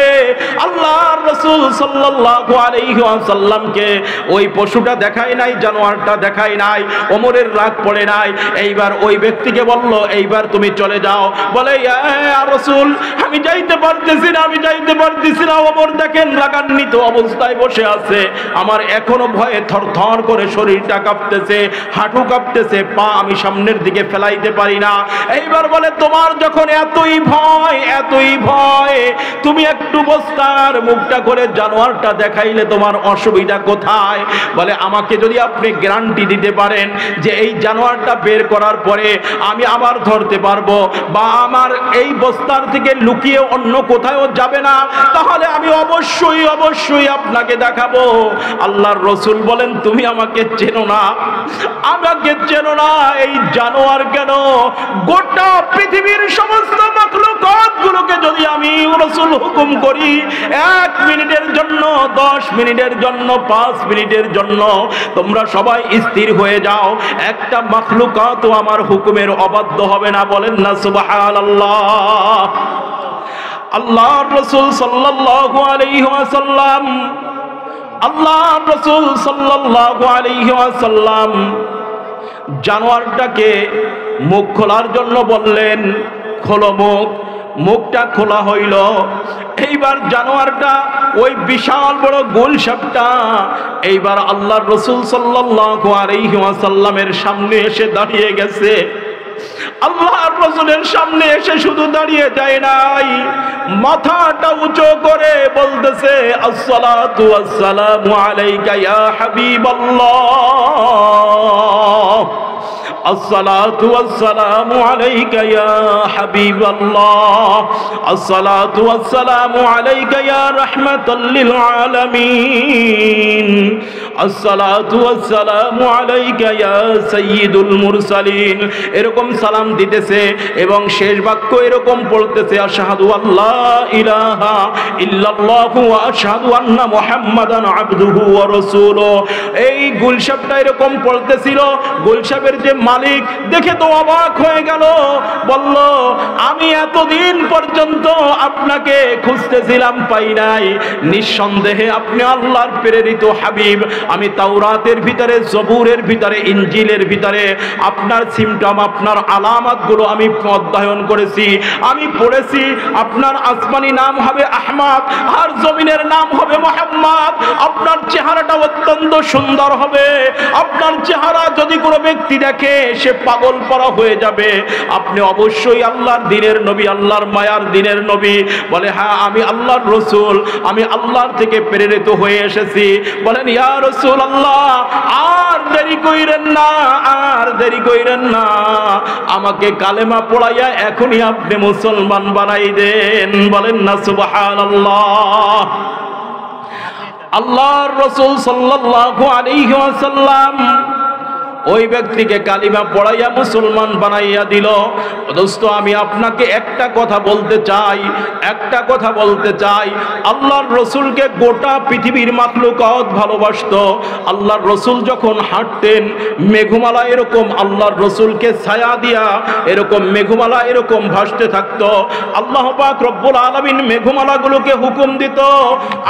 আল্লাহর রাসূল সাল্লাল্লাহু আলাইহি ওয়াসাল্লামকে ওই পশুটা দেখায় নাই, জানোয়ারটা দেখায় নাই, ওমরের রাগ পড়ে নাই। এইবার ওই ব্যক্তিকে বলল, এইবার তুমি চলে যাও। বলে, ইয়া রাসূল আমি যাইতে পারতেছি না, আমি যাইতে পারতেছি না। ওমর দেখেন রাগান্বিত অবস্থায় বসে আছে, আমার এখনো ভয়ে থরথর করে শরীরটা কাঁপতেছে, হাঁটু কাঁপতেছে, পা আমি সামনের দিকে ফেলাইতে পারি না। এইবার বলে, তোমার যখন এতই ভয়, এতই ভয়, তুমি একটু বস্তার মুখটা করে জানোয়ারটা দেখাইলে তোমার অসুবিধা কোথায়? বলে, আমাকে যদি আপনি গ্যারান্টি দিতে পারেন যে এই জানোয়ারটা বের করার পরে আমি আবার ধরতে পারবো, বা আমার এই বস্তার থেকে লুকিয়ে অন্য কোথাও যাবে না, তাহলে আমি অবশ্যই অবশ্যই আপনাকে দেখাবো। আল্লাহর রাসূল বলেন, তুমি আমাকে চেনো না, আমাকে চেনো না, এই জানোয়ার কেন, গোটা পৃথিবীর সমস্ত মাখলুকাতগুলোকে যদি আমি রাসূল হুকুম করি 1 মিনিটের জন্য, 10 মিনিটের জন্য, 5 মিনিটের জন্য তোমরা সবাই স্থির হয়ে যাও, একটা মাখলুকাতও আমার হুকুমের অবাধ্য হবে না। বলেন না সুবহানাল্লাহ। আল্লাহর রাসূল সাল্লাল্লাহু আলাইহি ওয়াসাল্লাম, আল্লাহর রাসূল সাল্লাল্লাহু আলাইহি ওয়াসাল্লাম জানোয়ারটাকে মুখ খোলার জন্য বললেন, খোলো মুখ। মুখটা খোলা হইল। এইবার জানোয়ারটা ওই বিশাল বড় গোল সাপটা এইবার আল্লাহর রাসূল সাল্লাল্লাহু আলাইহি ওয়াসাল্লামের সামনে এসে দাঁড়িয়ে গেছে। আল্লাহর রাসূলের সামনে এসে শুধু দাঁড়িয়ে যায় নাই, মাথাটা উঁচু করে বলতেছে, আসসালাতু ওয়াসসালামু আলাইকা ইয়া হাবিবাল্লাহ, আসসালাতু ওয়াসসালামু আলাইকা ইয়া হাবিবাল্লাহ, আসসালাতু ওয়াসসালামু আলাইকা ইয়া রাহমাতাল লিল আলামিন, আসসালাতু ওয়াসসালামু আলাইকা ইয়া সাইয়্যিদুল মুরসালিন। এরকম সালাম দিতেছে এবং শেষ বাক্য এরকম পড়তেছে, আশহাদু আল্লা ইলাহা ইল্লাল্লাহু ওয়া আশহাদু আন্না মুহাম্মাদান আবদুহু ওয়া রাসূলুহু। এই গুলশাবটা এরকম পড়তেছিল। গুলশাবের যে মালিক দেখে তো অবাক হয়ে গেল, বলল, আমি এতদিন পর্যন্ত আপনাকে খুঁজতেছিলাম, পাই নাই, নিঃসন্দেহে আপনি আল্লাহর প্রেরিত হাবিব। আমি তাওরাতের ভিতরে, জবুরের ভিতরে, ইনজিলের ভিতরে আপনার সিমটম, আপনার আলামতগুলো আমি অধ্যয়ন করেছি, আমি পড়েছি। আপনার আসমানি নাম হবে আহমদ আর জমিনের নাম হবে মুহাম্মদ। আপনার চেহারাটা অত্যন্ত সুন্দর হবে, আপনার চেহারা যদি কোনো ব্যক্তি দেখে সে পাগল পরা হয়ে যাবে। আপনি অবশ্যই আল্লাহর দ্বীনের নবী, আল্লাহর মায়ার দ্বীনের নবী। বলে, হ্যাঁ আমি আল্লাহর রাসূল, আমি আল্লাহর থেকে প্রেরিত হয়ে এসেছি। বলেন, ইয়া রাসূলুল্লাহ আর দেরি কইরেন না, আর দেরি কইরেন না, আমাকে কালেমা পড়াইয়া এখনই আপনি মুসলমান বানাই দেন। বলেন না সুবহানাল্লাহ। আল্লাহর রাসূল সাল্লাল্লাহু আলাইহি ওয়াসাল্লাম ওই ব্যক্তিকে কালিমা পড়াইয়া মুসলমান বানাইয়া দিল। দোস্ত আমি আপনাকে একটা কথা বলতে চাই, একটা কথা বলতে চাই, আল্লাহর রসুলকে গোটা পৃথিবীর মাখলুকাত ভালোবাসতো। আল্লাহর রসুল যখন হাঁটতেন মেঘমালা এরকম আল্লাহর রসুলকে ছায়া দিয়া এরকম মেঘমালা এরকম ভাসতে থাকতো। আল্লাহ পাক রব্বুল আলামিন মেঘমালাগুলোকে হুকুম দিত,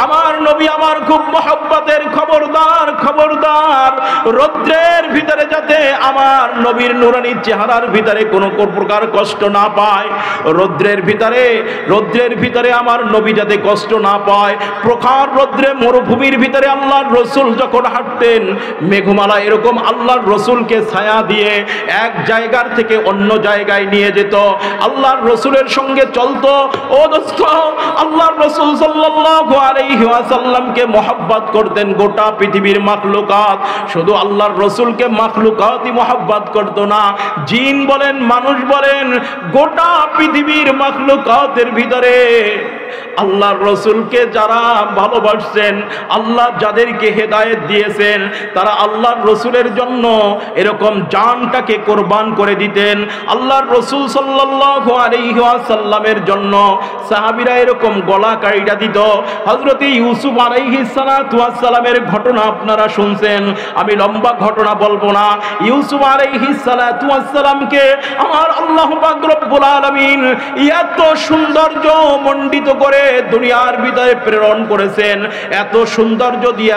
আমার নবী আমার খুব মহব্বতের, খবরদার খবরদার রৌদ্রের ভিতরে যাতে আমার নবীর নুরানি চেহারার ভিতরে কোনো প্রকার কষ্ট না পায়, রৌদ্রের ভিতরে আমার নবী যাতে কষ্ট না পায়। প্রখর রৌদ্রে মরুভূমির ভিতরে আল্লাহর রসুল যখন হাঁটতেন মেঘমালা এরকম আল্লাহর রসুলকে ছায়া দিয়ে এক জায়গার থেকে অন্য জায়গায় নিয়ে যেত, আল্লাহর রসুলের সঙ্গে চলতো। ও দোস্ত আল্লাহর রসুল সাল্লাল্লাহু আলাইহি ওয়াসাল্লামকে মহব্বত করতেন গোটা পৃথিবীর মাখলুকাত, শুধু আল্লাহর রসুলকে মাখলুকাতই মহব্বত করতো না, জিন বলেন মানুষ বলেন গোটা পৃথিবীর মাখলুকাতের ভিতরে আল্লাহর রসুলকে যারা ভালোবাসছেন, আল্লাহ যাদেরকে হেদায়েত দিয়েছেন, তারা আল্লাহর রসুলের জন্য এরকম জানটাকে কোরবান করে দিতেন। আল্লাহর রসুল সাল্লাল্লাহু আলাইহি ওয়াসাল্লামের জন্য সাহাবীরা এরকম গলা কাইটা দিত। হযরত ইউসুফ আলাইহিস সালাতু ওয়াস সালামের ঘটনা আপনারা শুনছেন, আমি লম্বা ঘটনা বলবো না। ইউসুফ আলাইহিস সালাতু ওয়াস সালামকে আমার আল্লাহ পাক রব্বুল আলামিন এত সৌন্দর্য মণ্ডিত করে দুনিয়ার ভিতরে প্রেরণ করেছেন, এত সৌন্দর্য দিয়ে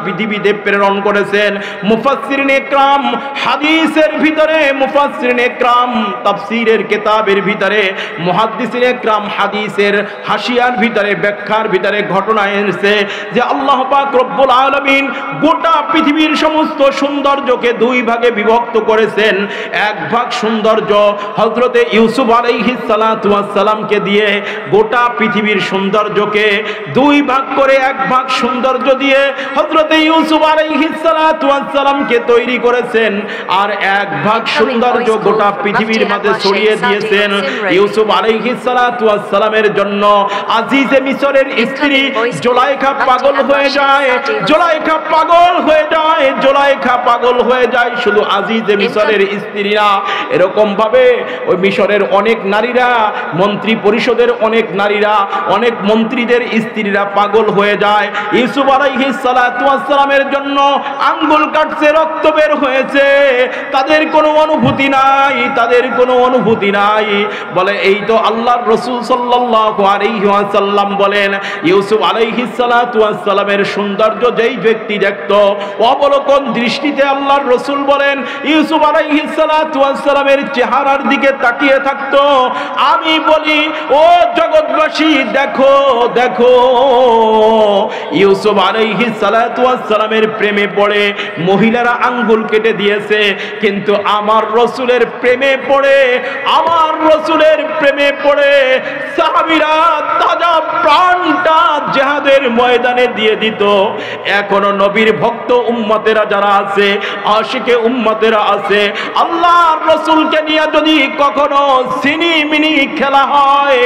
পৃথিবীতে প্রেরণ করেছেন। মুফাসসিরিন ইকরাম হাদিসের ভিতরে, মুফাসসিরিন ইকরাম তাফসীরের কিতাবের ভিতরে, মুহাদ্দিসিন ইকরাম হাদিসের হাসিয়ার ভিতরে ব্যাখ্যার ভিতরে ঘটনা এনেছে যে আল্লাহ পাক রব্বুল আলামিন গোটা পৃথিবীর সমস্ত সৌন্দর্যকে দুই ভাগে বিভক্ত করেছেন। এক ভাগ সৌন্দর্য হযরতে ইউসুফ আলাইহিস সালাতু ওয়াস সালামকে দিয়ে গোটা পৃথিবীর সৌন্দর্যকে দুই ভাগ করে এক ভাগ সৌন্দর্য দিয়ে হযরতে ইউসুফ আলাইহিস সালাতু ওয়াস সালামকে তৈরি করেছেন, আর এক ভাগ সৌন্দর্য গোটা পৃথিবীর মাঝে ছড়িয়ে দিয়েছেন। ইউসুফ আলাইহিস সালাতু ওয়াস সালামের জন্য আজিজে মিশরের স্ত্রী জুলাইখা পাগল হয়ে যায়, জুলাইখা পাগল হয়ে যায়, জুলাইখা পাগল হয়ে যায়। শুধু আজিজে মিশরের স্ত্রীরা, এরকম ভাবে ওই মিশরের অনেক নারীরা, মন্ত্রী পরিষদের অনেক নারীরা, অনেক মন্ত্রীদের স্ত্রীরা পাগল হয়ে যায়। ইউসুফ আলাইহিস সালাতু ওয়াস সালামের জন্য আঙ্গুল কাটছে, রক্ত বের হয়েছে, তাদের কোনো অনুভূতি নাই, তাদের কোনো অনুভূতি নাই। বলে এই তো আল্লাহর রাসূল সাল্লাল্লাহু আলাইহি ওয়াসাল্লাম বলেন ইউসুফ আলাইহিস সালাতু ওয়াস সালামের সৌন্দর্য যেই ব্যক্তি দেখতো অবলোকন দৃষ্টিতে আল্লাহর রাসূল বলেন ইউসুফ আলাইহিস সালাতু ওয়াস সালামের চেহারার দিকে তাকিয়ে থাকতো। আমি বলি ও জগৎবাসী দেখো দেখো, ইউসুফ আলাইহিস সালাতু ওয়াস সালামের প্রেমে পড়ে মহিলারা আঙ্গুল কেটে দিয়েছে, কিন্তু আমার রাসূলের প্রেমে পড়ে, আমার রাসূলের প্রেমে পড়ে সাহাবীরা তাজা প্রাণটা জিহাদের ময়দানে দিয়ে দিত। এখনো নবীর ভক্ত উম্মতেরা যারা আছে, আশিকে উম্মতেরা আছে, আল্লাহর রাসূলকে নিয়ে যদি কখনো সিনিমিনি খেলা হয়,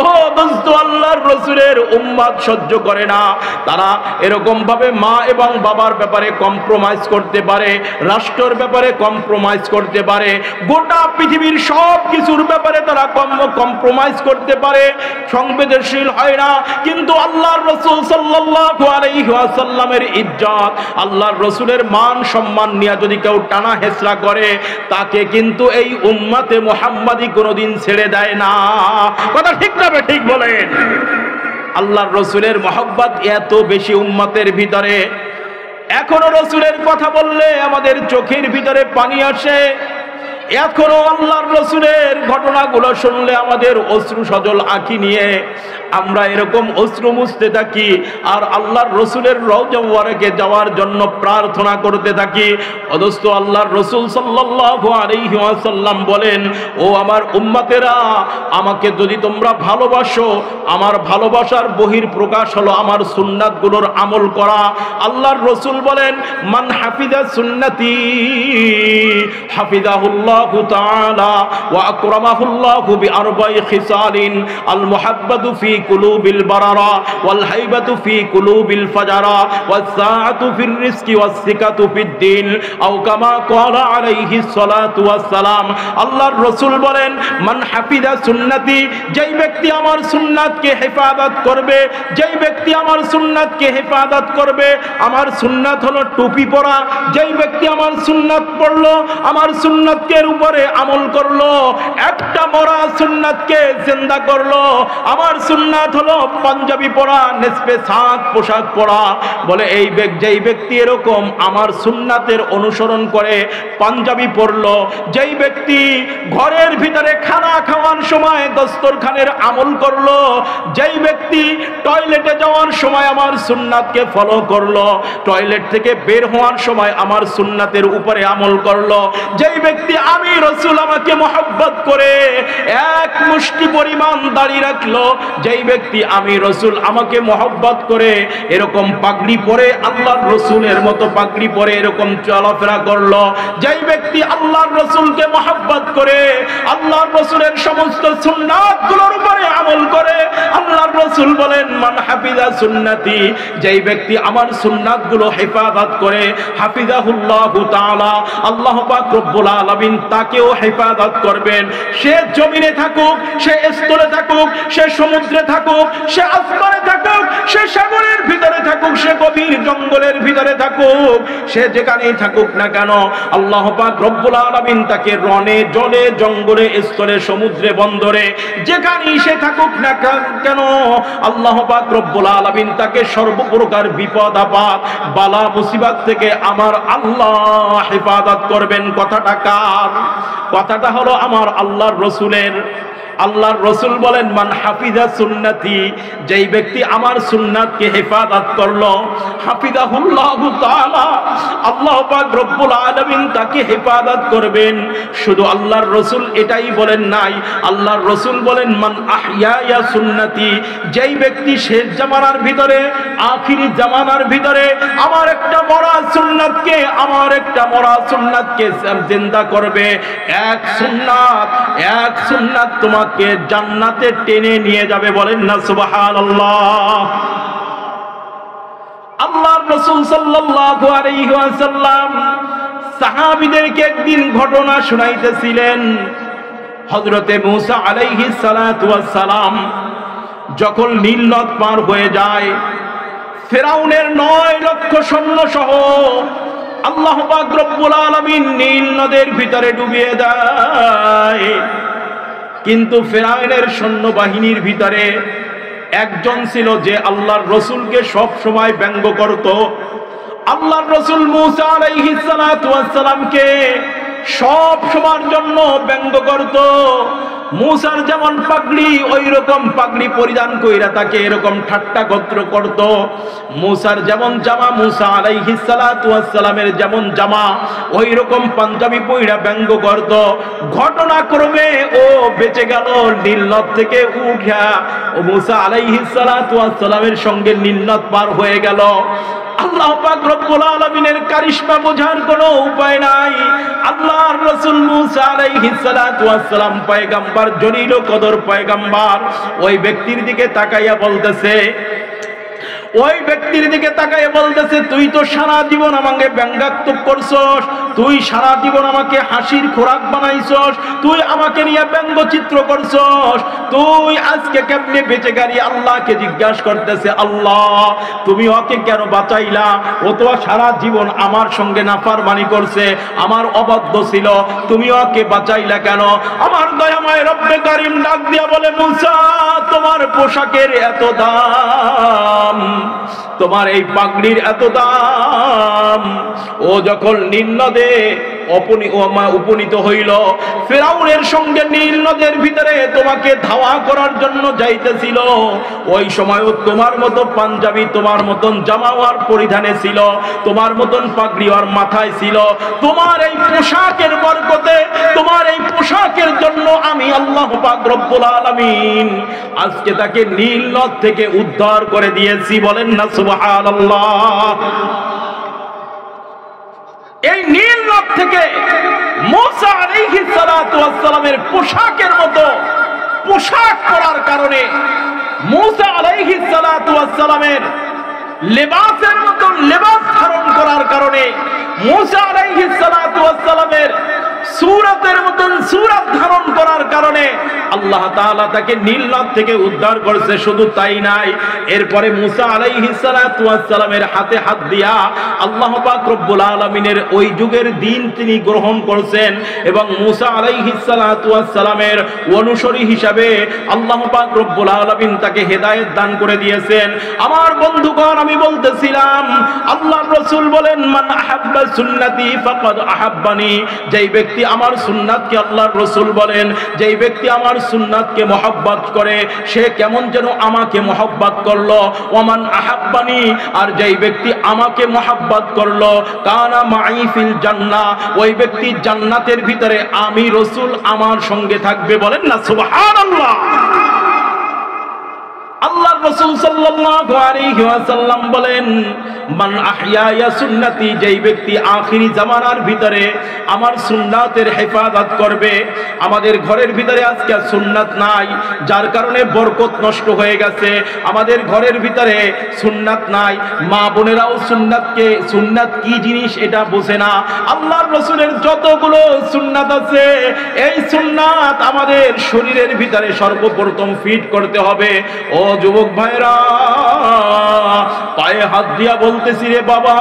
ও দোস্ত আল্লাহর রাসূলের উম্মত সহ্য করে না। তারা এরকম ভাবে মা এবং বাবার ব্যাপারে কম্প্রোমাইজ করতে পারে, রাষ্ট্রের ব্যাপারে কম্প্রোমাইজ করতে পারে, গোটা পৃথিবীর সব কিছুর ব্যাপারে তারা কম্প্রোমাইজ করতে পারে, সংবেদনশীল হয় না। কিন্তু আল্লাহর রাসূল সাল্লাল্লাহু আলাইহি ওয়াসাল্লামের ইজ্জত, আল্লাহর রাসূলের মান সম্মান নিয়ে যদি কেউ টানা হেচড়া করে, তাকে কিন্তু এই উম্মতে মুহাম্মাদি কোনোদিন ছেড়ে দেয় না। কথা ঠিক না? ঠিক বলেন। আল্লাহর রাসূলের মহব্বত এত বেশি উম্মতের ভিতরে, এখনো রাসূলের কথা বললে আমাদের চোখের ভিতরে পানি আসে। এখনো আল্লাহর রসুলের ঘটনাগুলো শুনলে আমাদের অশ্রু সজল আঁখি নিয়ে আমরা এরকম অশ্রু মুছতে থাকি আর আল্লাহর রসুলের রওজা মুবারকে যাওয়ার জন্য প্রার্থনা করতে থাকি। অথচ আল্লাহর রসুল সাল্লাল্লাহু আলাইহি ওয়াসাল্লাম বলেন, ও আমার উম্মতেরা, আমাকে যদি তোমরা ভালোবাসো, আমার ভালোবাসার বহির প্রকাশ হলো আমার সুন্নাতগুলোর আমল করা। আল্লাহর রসুল বলেন, মান হাফিজা সুন্নতি হাফিজাহুল্লাহু তাআলা ওয়া আকরামাহুল্লাহু বিআরবা'i খিসালিন আল মুহাব্বাতু ফি কুলুবিল বারারা ওয়াল হাইবাতু ফি কুলুবিল ফাজারা ওয়াস সাআতু ফির রিজকি ওয়াস সিকাতু ফিদ দ্বীন আও কামা ক্বালা আলাইহিস সালাতু ওয়াস সালাম। আল্লাহর রাসূল বলেন, মান হাফিজা সুন্নতি, যেই ব্যক্তি আমার সুন্নাতকে হেফাজত করবে, যেই ব্যক্তি আমার সুন্নাতকে হেফাজত করবে, আমার সুন্নাত হলো টুপি পরা, যেই ব্যক্তি আমার সুন্নাত পড়লো, আমার সুন্নাতের উপরে আমল করলো, একটা মরা সুন্নাতকে জিন্দা করলো। আমার সুন্নাত হলো পাঞ্জাবি পরা, নিসফে সাত পোশাক পরা। বলে যেই ব্যক্তি এরকম আমার সুন্নাতের অনুসরণ করে পাঞ্জাবি পরলো, যেই ব্যক্তি ঘরের ভিতরে খানা খাওয়ার সময় দস্তরখানের আমল করলো, যেই ব্যক্তি টয়লেটে যাওয়ার সময় আমার সুন্নাতকে ফলো করলো, টয়লেট থেকে বের হওয়ার সময় আমার সুন্নাতের উপরে আমল করলো, যেই ব্যক্তি আমি রাসূল আমাকে মহব্বত করে এক মুষ্টি পরিমাণ দাড়ি রাখলো, যেই ব্যক্তি আমি রাসূল আমাকে মহব্বত করে এরকম পাগড়ি পরে আল্লাহর রাসূলের মতো পাগড়ি পরে এরকম চলাফেরা করলো, যেই ব্যক্তি আল্লাহর রাসূলকে মহব্বত করে আল্লাহর রাসূলের সমস্ত সুন্নাতগুলোর উপরে আমল করে, আল্লাহর রাসূল বলেন, মান হাফিজা সুন্নতি, যেই ব্যক্তি আমার সুন্নাতগুলো হেফাজত করে হাফিজাহুল্লাহু তাআলা, আল্লাহ পাক রব্বুল আলামিন তাকেও হেফাজত করবেন। সে জমিনে থাকুক, সে স্থলে থাকুক, সে সমুদ্রে থাকুক, সে আসমানে থাকুক, সে সাগরের ভিতরে থাকুক, সে গভীর জঙ্গলের ভিতরে থাকুক, সে যেখানেই থাকুক না কেন, আল্লাহ পাক রব্বুল আলামিন তাকে রণে জলে জঙ্গলে স্থলে সমুদ্রে বন্দরে যেখানেই সে থাকুক না কেন, আল্লাহ পাক রব্বুল আলামিন তাকে সর্বপ্রকার বিপদ আপদ বালা মুসিবত থেকে আমার আল্লাহ হেফাজত করবেন। কথাটা কার? কথাটা হলো আমার আল্লাহর রাসূলের। আল্লাহর রাসূল বলেন, মান হাফিজা সুন্নতি, যেই ব্যক্তি আমার সুন্নাতকে হেফাজত করলো হাফিজাহুল্লাহু তাআলা, আল্লাহ পাক রব্বুল আলামিন তাকে হেফাজত করবেন। শুধু আল্লাহর রাসূল এটাই বলেন নাই, আল্লাহর রাসূল বলেন, মান আহইয়া সুন্নতি, যেই ব্যক্তি শেষ জামানার ভিতরে আখিরি জামানার ভিতরে আমার একটা মরা সুন্নাতকে জিন্দা করবে, এক সুন্নাত তোমাকে জান্নাতে টেনে নিয়ে যাবে। বলেন না সুবহানাল্লাহ। আল্লাহর রাসূল সাল্লাল্লাহু আলাইহি ওয়াসাল্লাম সাহাবীদেরকে একদিন ঘটনা শুনাইতেছিলেন। হযরতে মূসা আলাইহিস সালাতু ওয়াস সালাম যখন নীল নদ পার হয়ে যায়, ফেরাউনের 9 লক্ষ সৈন্য সহ আল্লাহ পাক রব্বুল আলামিন নীল নদের ভিতরে ডুবিয়ে দেয়। কিন্তু ফেরাউনের সৈন্যবাহিনীর ভিতরে একজন ছিল যে আল্লাহর রাসূলকে সব সময় ব্যঙ্গ করত। আল্লাহর রাসূল মূসা আলাইহিস সালাতু ওয়াস সালামকে সব সময়ের জন্য ব্যঙ্গ করত। মূসার যেমন পাগড়ি ওই রকম পাগড়ি পরিধান কইরা তাকে এরকম ঠাট্টা গোত্র করত। মূসার যেমন জামা, মূসা আলাইহিস সালাতু ওয়াস সালামের যেমন জামা ওই রকম পাঞ্জাবি পইরা ব্যঙ্গ করত। ঘটনাক্রমে ও বেঁচে গেল, নীল নদ থেকে উঠা ও মূসা আলাইহিস সালাতু ওয়াস সালামের সঙ্গে নীল নদ পার হয়ে গেল। আল্লাহ পাক রব্বুল আলামিনের কারিশমা বোঝার কোনো উপায় নাই। আল্লাহর রাসূল মূসা আলাইহিস সালাতু ওয়াস সালাম পয়গম্বর, জলিল ও কদর পয়গম্বর, ওই ব্যক্তির দিকে তাকাইয়া বলতেছে, তুই তো সারা জীবন আমাকে ব্যঙ্গাত্মক করছস, তুই সারা জীবন আমাকে হাসির খোরাক বানাইছস, তুই আমাকে নিয়ে ব্যঙ্গচিত্র করছস, তুই আজকে কেমনে বেঁচে গেলি? আল্লাহকে জিজ্ঞাসা করতেছে, আল্লাহ তুমি ওকে কেন বাঁচাইলা? ও তো সারা জীবন আমার সঙ্গে নাফরমানি করছে, আমার অবাধ্য ছিল, তুমি ওকে বাঁচাইলা কেন? আমার দয়াময় রব্বে কারীম ডাক দিয়া বলে, মূসা তোমার পোশাকের এত দাম, তোমার এই পাগড়ির এত দাম, ও যখন নীল নদে উপনীত হইল। ফিরাউনের সঙ্গে নীল নদের ভিতরে তোমাকে ধাওয়া করার জন্য যাইতেছিল, ওই সময়ও তোমার মতো পাঞ্জাবি, তোমার মতন জামাওয়ার পরিধানে ছিল, তোমার মতন পাগড়িওয়ার মাথায় ছিল। তোমার এই পোশাকের বরকতে, তোমার এই পোশাকের জন্য আমি আল্লাহ পাক রব্বুল আলামিন আজকে তাকে নীল নদ থেকে উদ্ধার করে দিয়েছি। বলেন না সুবহানাল্লাহ। এই নীল নদ থেকে মুসা আলাইহিস সালাতু ওয়াস সালামের পোশাকের মতো পোশাক পরার কারণে, মুসা আলাইহিস সালাতু ওয়াস সালামের লেবাসের মতো লেবাস ধারণ করার কারণে, মুসা আলাইহিস সালাতু ওয়াস সালামের সূরাতের মতন সূরাত ধারণ করার কারণে আল্লাহ তাআলা তাকে নীল নদ থেকে উদ্ধার করেছে। শুধু তাই নাই, এরপরে মুসা আলাইহিস সালাতু ওয়াস সালামের হাতে হাত দিয়া আল্লাহ পাক রব্বুল আলামিনের ওই যুগের দ্বীন তিনি গ্রহণ করেছেন এবং মুসা আলাইহিস সালাতু ওয়াস সালামের অনুসারী হিসাবে আল্লাহ পাক রব্বুল আলামিন তাকে হেদায়েত দান করে দিয়েছেন। আমার বন্ধুগণ, আমি বলতেছিলাম আল্লাহর রাসূল বলেন, মান আহাব্বা সুন্নতি ফাকাদ আহাব্বানি। যেই ব্যক্তি আমার সুন্নাতকে, আল্লাহর রাসূল বলেন, যেই ব্যক্তি আমার সুন্নাতকে মহব্বত করে সে কেমন যেন আমাকে মহব্বত করলো। ওমান আহাব্বানি, আর যেই ব্যক্তি আমাকে মহব্বত করলো, কানা মাই ফিল জান্নাহ, ওই ব্যক্তি জান্নাতের ভিতরে আমি রাসূল আমার সঙ্গে থাকবে। বলেন না সুবহানাল্লাহ। আল্লাহর রাসূল সাল্লাল্লাহু আলাইহি ওয়াসাল্লাম বলেন, মান আহইয়া সুন্নতি, যেই ব্যক্তি আখিরি জামানার ভিতরে আমার সুন্নাতের হেফাজত করবে। আমাদের ঘরের ভিতরে আজকে সুন্নাত নাই, যার কারণে বরকত নষ্ট হয়ে গেছে। আমাদের ঘরের ভিতরে সুন্নাত নাই, মা বোনেরাও সুন্নাত কি জিনিস এটা বোঝে না। আল্লাহর রাসূলের যতগুলো সুন্নাত আছে, এই সুন্নাত আমাদের শরীরের ভিতরে সর্বপ্রথম ফিট করতে হবে। ও যুবক ভাইরা, পায়ে হাত দিয়া বলতেছি রে বাবা,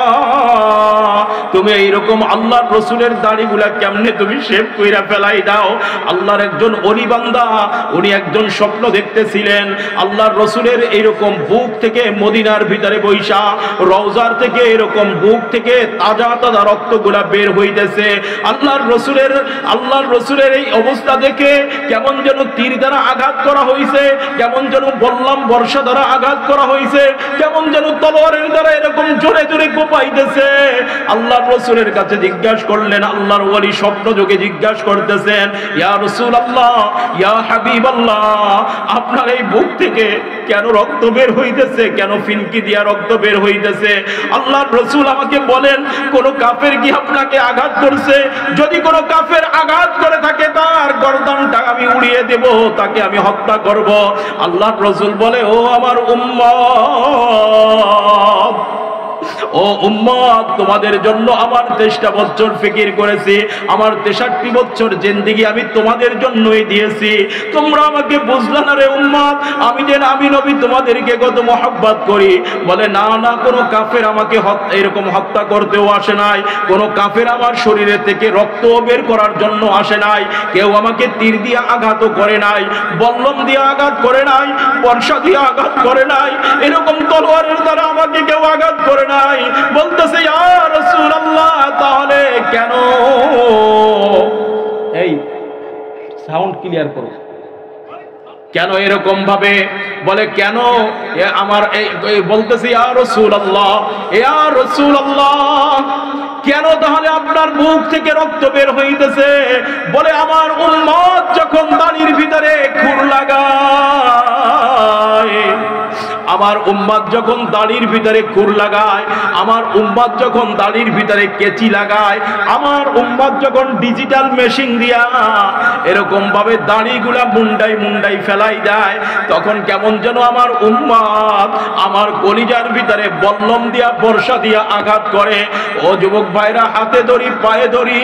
তুমি এইরকম আল্লাহর রাসূলের দাড়িগুলা কেমনে তুমি শেভ কইরা ফেলাই দাও। আল্লাহর একজন ওলি বান্দা, উনি একজন স্বপ্ন দেখতেছিলেন আল্লাহর রাসূলের এইরকম বুক থেকে মদিনার ভিতরে বৈশা রওজার থেকে এরকম বুক থেকে তাজা তাজা রক্তগুলা বের হইতেছে। আল্লাহর রাসূলের এই অবস্থা দেখে কেমন যেন তীর দ্বারা আঘাত করা হয়েছে, কেমন যেন বললাম বর্ষা দ্বারা আঘাত করা হয়েছে, কেমন যেন তলোয়ারের দ্বারা এরকম জোরে জোরে কোপাইতেছে। আল্লাহর রাসূলের কাছে জিজ্ঞাসা করলেন, আল্লাহর ওলি স্বপ্ন যোগে জিজ্ঞাসা করতেছেন, ইয়া রাসূলুল্লাহ, ইয়া হাবিবাল্লাহ, আপনার এই বুক থেকে কেন রক্ত বের হইতেছে, কেন ফিনকি দিয়া রক্ত বের হইতেছে? আল্লাহর রাসূল আমাকে বলেন, কোন কাফের কি আপনাকে আঘাত করছে? যদি কোন কাফের আঘাত করে থাকে তার গর্দানটা আমি উড়িয়ে দেব, তাকে আমি হত্যা করব। আল্লাহর রাসূল বলে, ও আমার উম্মত, ও উম্মত, তোমাদের জন্য আমার 23 বছর ফিকির করেছি, আমার 63 বছর জিন্দেগি আমি তোমাদের জন্যই দিয়েছি। তোমরা আমাকে বুঝলা না রে উম্মত, আমি নবী তোমাদেরকে কত মহব্বত করি। বলে, না না, কোনো কাফের আমাকে এরকম হত্যা করতেও আসে নাই, কোনো কাফের আমার শরীরে থেকে রক্ত বের করার জন্য আসে নাই, কেউ আমাকে তীর দিয়ে আঘাতও করে নাই, বল্লম দিয়ে আঘাত করে নাই, বর্ষা দিয়ে আঘাত করে নাই, এরকম তলোয়ারের দ্বারা আমাকে কেউ আঘাত করে নাই। বলতেছে, ইয়া রাসূলুল্লাহ, তাহলে কেন, এই সাউন্ড ক্লিয়ার করো, কেন এরকম ভাবে বলে, কেন আমার বলতেছে, ইয়া রাসূলুল্লাহ, ইয়া রাসূলুল্লাহ, কেন তাহলে আপনার মুখ থেকে রক্ত বের হইতেছে? বলে, আমার উম্মত যখন দাড়ির ভিতরে খুর লাগায়, আমার উম্মত যখন দাড়ির ভিতরে খুর লাগায়, আমার উম্মত যখন দাড়ির ভিতরে কেচি লাগায়, আমার উম্মত যখন ডিজিটাল মেশিন দিয়া এরকম ভাবে দাড়িগুলা মুন্ডাই ফেলাই দেয়, তখন কেমন যেন আমার উম্মত আমার কলিজার ভিতরে বল্লম দিয়া বর্ষা দিয়া আঘাত করে। ও যুবক ভাইরা, হাতে ধরি পায়ে ধরি,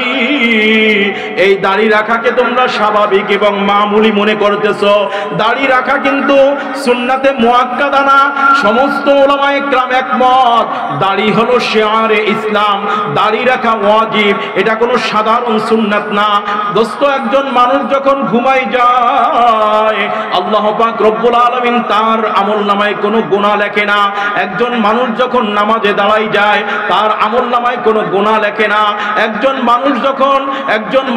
এই দাড়ি রাখাকে তোমরা স্বাভাবিক এবং মামুলি মনে করতেছো। দাড়ি রাখা কিন্তু সুন্নাতে মুআক্কাদা না। সমস্ত উলামায়ে কেরাম একমত, দাড়ি হলো শিআরে ইসলাম, দাড়ি রাখা ওয়াজিব, এটা কোনো সাধারণ সুন্নাত না। দোস্ত, একজন মানুষ যখন ঘুমাই যায়, আল্লাহ আল্লাহ পাক রব্বুল আলামিন তার আমলনামায় কোনো গুনাহ লেখে না। একজন মানুষ যখন নামাজে দাঁড়ায় যায় তার আমলনামায় কোনো গুনাহ লেখে না। একজন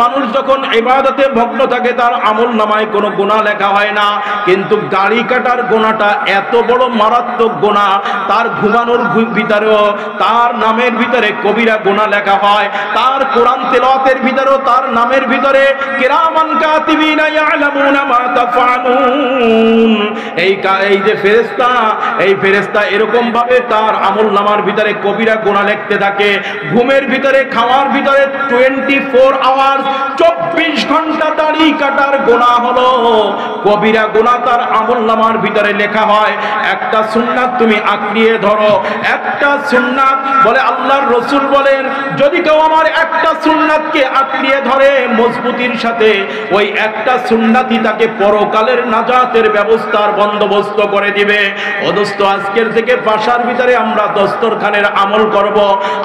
মানুষ যখন ইবাদতে মগ্ন থাকে তার আমলনামায় কোনো গুনাহ লেখা হয় না। কিন্তু গাড়ি কাটার গুনাহটা এত বড় মারাত্মক গুনাহ, তার ঘুমানোর ভিতরেও তার নামের ভিতরে কবিরা গুনাহ লেখা হয়। তার কোরআন তেলাওয়াতের ভিতরেও তার নামের ভিতরে কিরামান কাতিবিনা ইয়ালামুনা মা তাফআলুন। এই যে ফেরেশতা, এই ফেরেশতা এরকম ভাবে তার আমলনামার ভিতরে কবিরা গুনাহ লিখতে থাকে। ঘুমের ভিতরে, খাওয়ার ভিতরে 24 আওয়ার্স 24 ঘন্টা দাড়ি কাটার গুনাহ হলো কবিরা গুনাহ তার আমলনামার ভিতরে লেখা হয়। একটা সুন্নাত তুমি আঁকড়িয়ে ধরো, একটা সুন্নাত বলে আল্লাহর রাসূল বলেন যদি কেউ আমার একটা সুন্নাতকে আঁকড়িয়ে ধরে মজবুতির সাথে, ওই একটা সুন্নাতই তাকে পরকালের নাজাতের ব্যবস্থার বন্দোবস্ত করে দিবে। ও দোস্ত, আজকের থেকে বাসার ভিতরে আমরা দস্তরখানের আমল করব,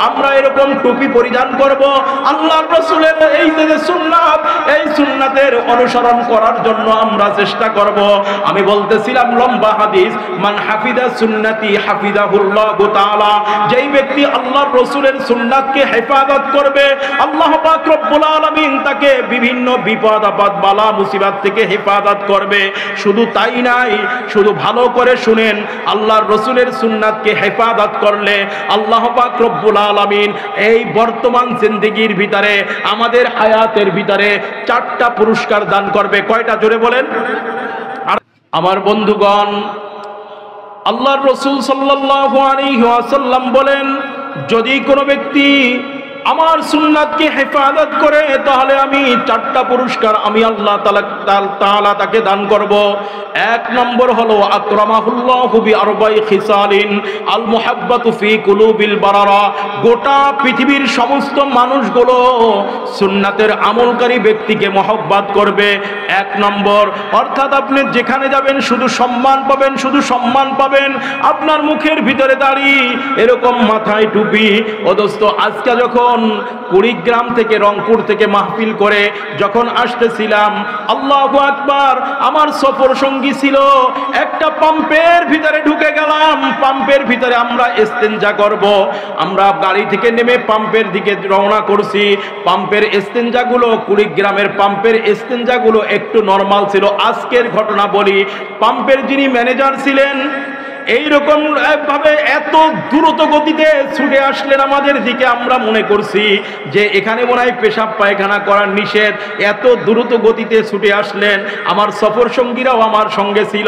আমরা এরকম টুপি পরিধান করব, আল্লাহর রাসূলের এই যে সুন্নাত, এই সুন্নাতের অনুসরণ করার জন্য আমরা চেষ্টা করব। আমি বলতেছিলাম লম্বা হাদিস, মান হাফিদা সুন্নতি হাফিজাহুল্লাহু তাআলা, যেই ব্যক্তি আল্লাহর রাসূলের সুন্নাতকে হেফাজত করবে আল্লাহ পাক রব্বুল আলামিন তাকে বিভিন্ন বিপদ আপদ বালা মুসিবত থেকে হেফাজত করবে। শুধু তাই নাই, শুধু ভালো করে শুনেন, আল্লাহর রাসূলের সুন্নাতকে হেফাজত করলে আল্লাহ পাক রব্বুল আলামিন এই বর্তমান জিন্দেগির ভিতরে, আমাদের হায়াতের ভিতরে 4টা পুরস্কার দান করবে। কয়টা জোরে বলেন? আমার বন্ধুগণ, আল্লাহর রাসূল সাল্লাল্লাহু আলাইহি ওয়াসাল্লাম বলেন যদি কোনো ব্যক্তি আমার সুন্নাতকে হেফাজত করে তাহলে আমি 4টা পুরস্কার আমি আল্লাহ তাআলা তাকে দান করব। 1 নম্বর হলো আকরামাহুল্লাহু বিআরবাই খিসালিন আল মুহাব্বাতু ফি কুলুবিল বারারা। গোটা পৃথিবীর সমস্ত মানুষগুলো সুন্নাতের আমলকারী ব্যক্তিকে মহব্বত করবে। 1 নম্বর, অর্থাৎ আপনি যেখানে যাবেন শুধু সম্মান পাবেন, শুধু সম্মান পাবেন। আপনার মুখের ভিতরে দাড়ি, এরকম মাথায় টুপি। ও দোস্ত, আজকে যখন কুড়িগ্রাম থেকে, রংপুর থেকে মাহফিল করে যখন আসতেছিলাম, আল্লাহু আকবার, আমার সফর সঙ্গী ছিল। একটা পাম্পের ভিতরে ঢুকে গেলাম। পাম্পের ভিতরে আমরা ইস্তেঞ্জা করব। আমরা গাড়ি থেকে নেমে পাম্পের দিকে রওনা করছি। পাম্পের ইস্তেঞ্জাগুলো, কুড়িগ্রামের পাম্পের ইস্তেঞ্জাগুলো একটু নরমাল ছিল। আজকের ঘটনা বলি, পাম্পের যিনি ম্যানেজার ছিলেন এইরকম ভাবে এত দ্রুত গতিতে ছুটে আসলেন আমাদের দিকে, আমরা মনে করছি যে এখানে মনে হয় পেশাব পায়খানা করার নিষেধ। এত দ্রুত গতিতে ছুটে আসলেন। আমার সফর সঙ্গীরাও আমার সঙ্গে ছিল।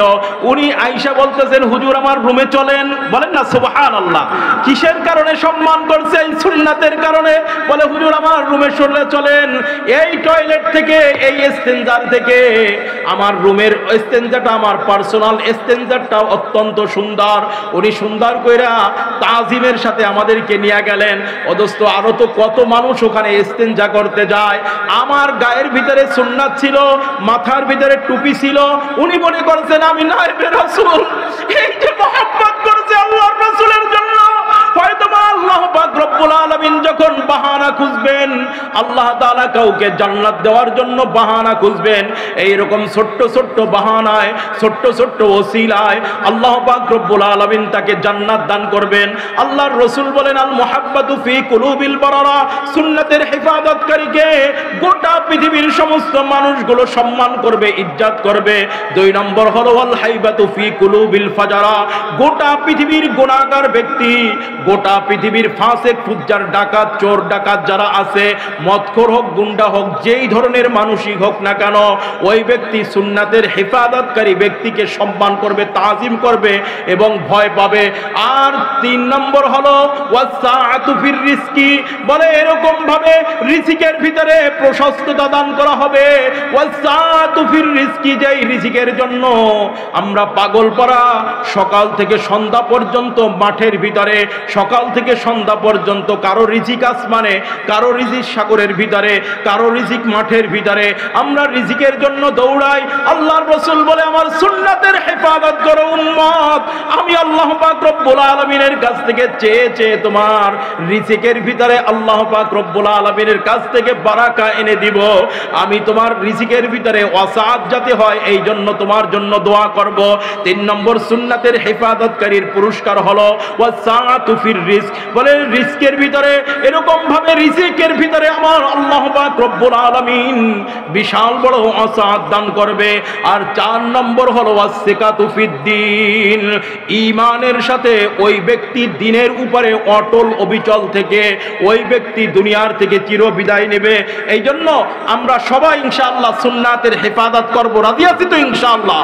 উনি আয়েশা বলতেছেন, হুজুর আমার রুমে চলেন। বলেন না সুবহানাল্লাহ। কিসের কারণে সম্মান করছে? এই সুন্নাতের কারণে। বলে হুজুর আমার রুমে চলেন, এই টয়লেট থেকে, এই ইস্তেঞ্জার থেকে। আমার রুমের ইস্তেঞ্জাটা, আমার পার্সোনাল ইস্তেঞ্জারটা অত্যন্ত সুন্দর। উনি সুন্দর কইরা তাজিমের সাথে আমাদেরকে নিয়ে গেলেন। অদস্ত আরো তো কত মানুষ ওখানে ইস্তেঞ্জা করতে যায়। আমার গায়ের ভিতরে সুন্নাত ছিল, মাথার ভিতরে টুপি ছিল। উনি মনে করছেন আমি নায়েবে রাসূল। এই যে মহব্বত করছে আল্লাহর রাসূলের জন্য, হয়তো আল্লাহ পাক রব্বুল আলামিন যখন বাহানা খুঁজবেন, আল্লাহ তাআলা কাউকে জান্নাত দেওয়ার জন্য বাহানা খুঁজবেন, এইরকম ছোট্ট ছোট্ট বাহানায়, ছোট্ট ছোট্ট ওসিলায় আল্লাহ পাক রব্বুল আলামিন তাকে জান্নাত দান করবেন। আল্লাহর রাসূল বলেন আল মুহাব্বাতু ফি কুলুবিল বারারা, সুন্নাতের হেফাজতকারীকে গোটা পৃথিবীর সমস্ত মানুষগুলো সম্মান করবে, ইজ্জত করবে। 2 নম্বর হলো আল হাইবাতু ফি কুলুবিল ফাজারা, গোটা পৃথিবীর গুনাহগার ব্যক্তি, গোটা পৃথিবীর ফাসিক, ফুজ্জার, ডাকাত, চোর ডাকাত যারা আছে, মদখোর হোক, গুন্ডা হোক, যেই ধরনের মানুষই হোক না কেন, ওই ব্যক্তি সুন্নাতের হেফাজতকারী ব্যক্তিকে সম্মান করবে, তাজিম করবে এবং ভয় পাবে। আর 3 নম্বর হলো ওয়াসআতু ফির রিজকি, বলে এরকম ভাবে রিজিকের ভিতরে প্রশস্ততা দান করা হবে। ওয়াসআতু ফির রিজকি, যেই রিজিকের জন্য আমরা পাগল পড়া, সকাল থেকে সন্ধ্যা পর্যন্ত মাঠের ভিতরে, সকাল থেকে সন্ধ্যা পর্যন্ত কারো রিজিক আসমানে, কারো রিজিক সাগরের ভিতরে, কারো রিজিক মাঠের ভিতরে। আমরা রিজিকের জন্য দৌড়াই। আল্লাহর রাসূল বলে আমার সুন্নাতের হেফাজত করো উম্মত, আমি আল্লাহ পাক রব্বুল আলামিনের কাছ থেকে চেয়ে চেয়ে তোমার রিজিকের ভিতরে আল্লাহ পাক রব্বুল আলামিনের কাছ থেকে বারাকা এনে দিব। আমি তোমার রিজিকের ভিতরে ওয়াসাআত যাতে হয় এই জন্য তোমার জন্য দোয়া করব। 3 নম্বর সুন্নাতের হেফাজতকারীর পুরস্কার হলো ওয়াসাআতু ফির রিজক, বলে রিজকের ভিতরে এরকম ভাবে রিজিকের ভিতরে আমার আল্লাহ পাক রব্বুল আলামিন বিশাল বড় ওয়াসাআত দান করবে। আর 4 নম্বর হলো ওয়াসিকাতু ফিদ্দিন, ঈমানের সাথে ওই ব্যক্তি দ্বীনের উপরে অটল অবিচল থেকে ওই ব্যক্তি দুনিয়ার থেকে চিরবিদায় নেবে। এই জন্য আমরা সবাই ইনশাআল্লাহ সুন্নাতের হেফাজত করব। রাজি আছি তো ইনশাআল্লাহ?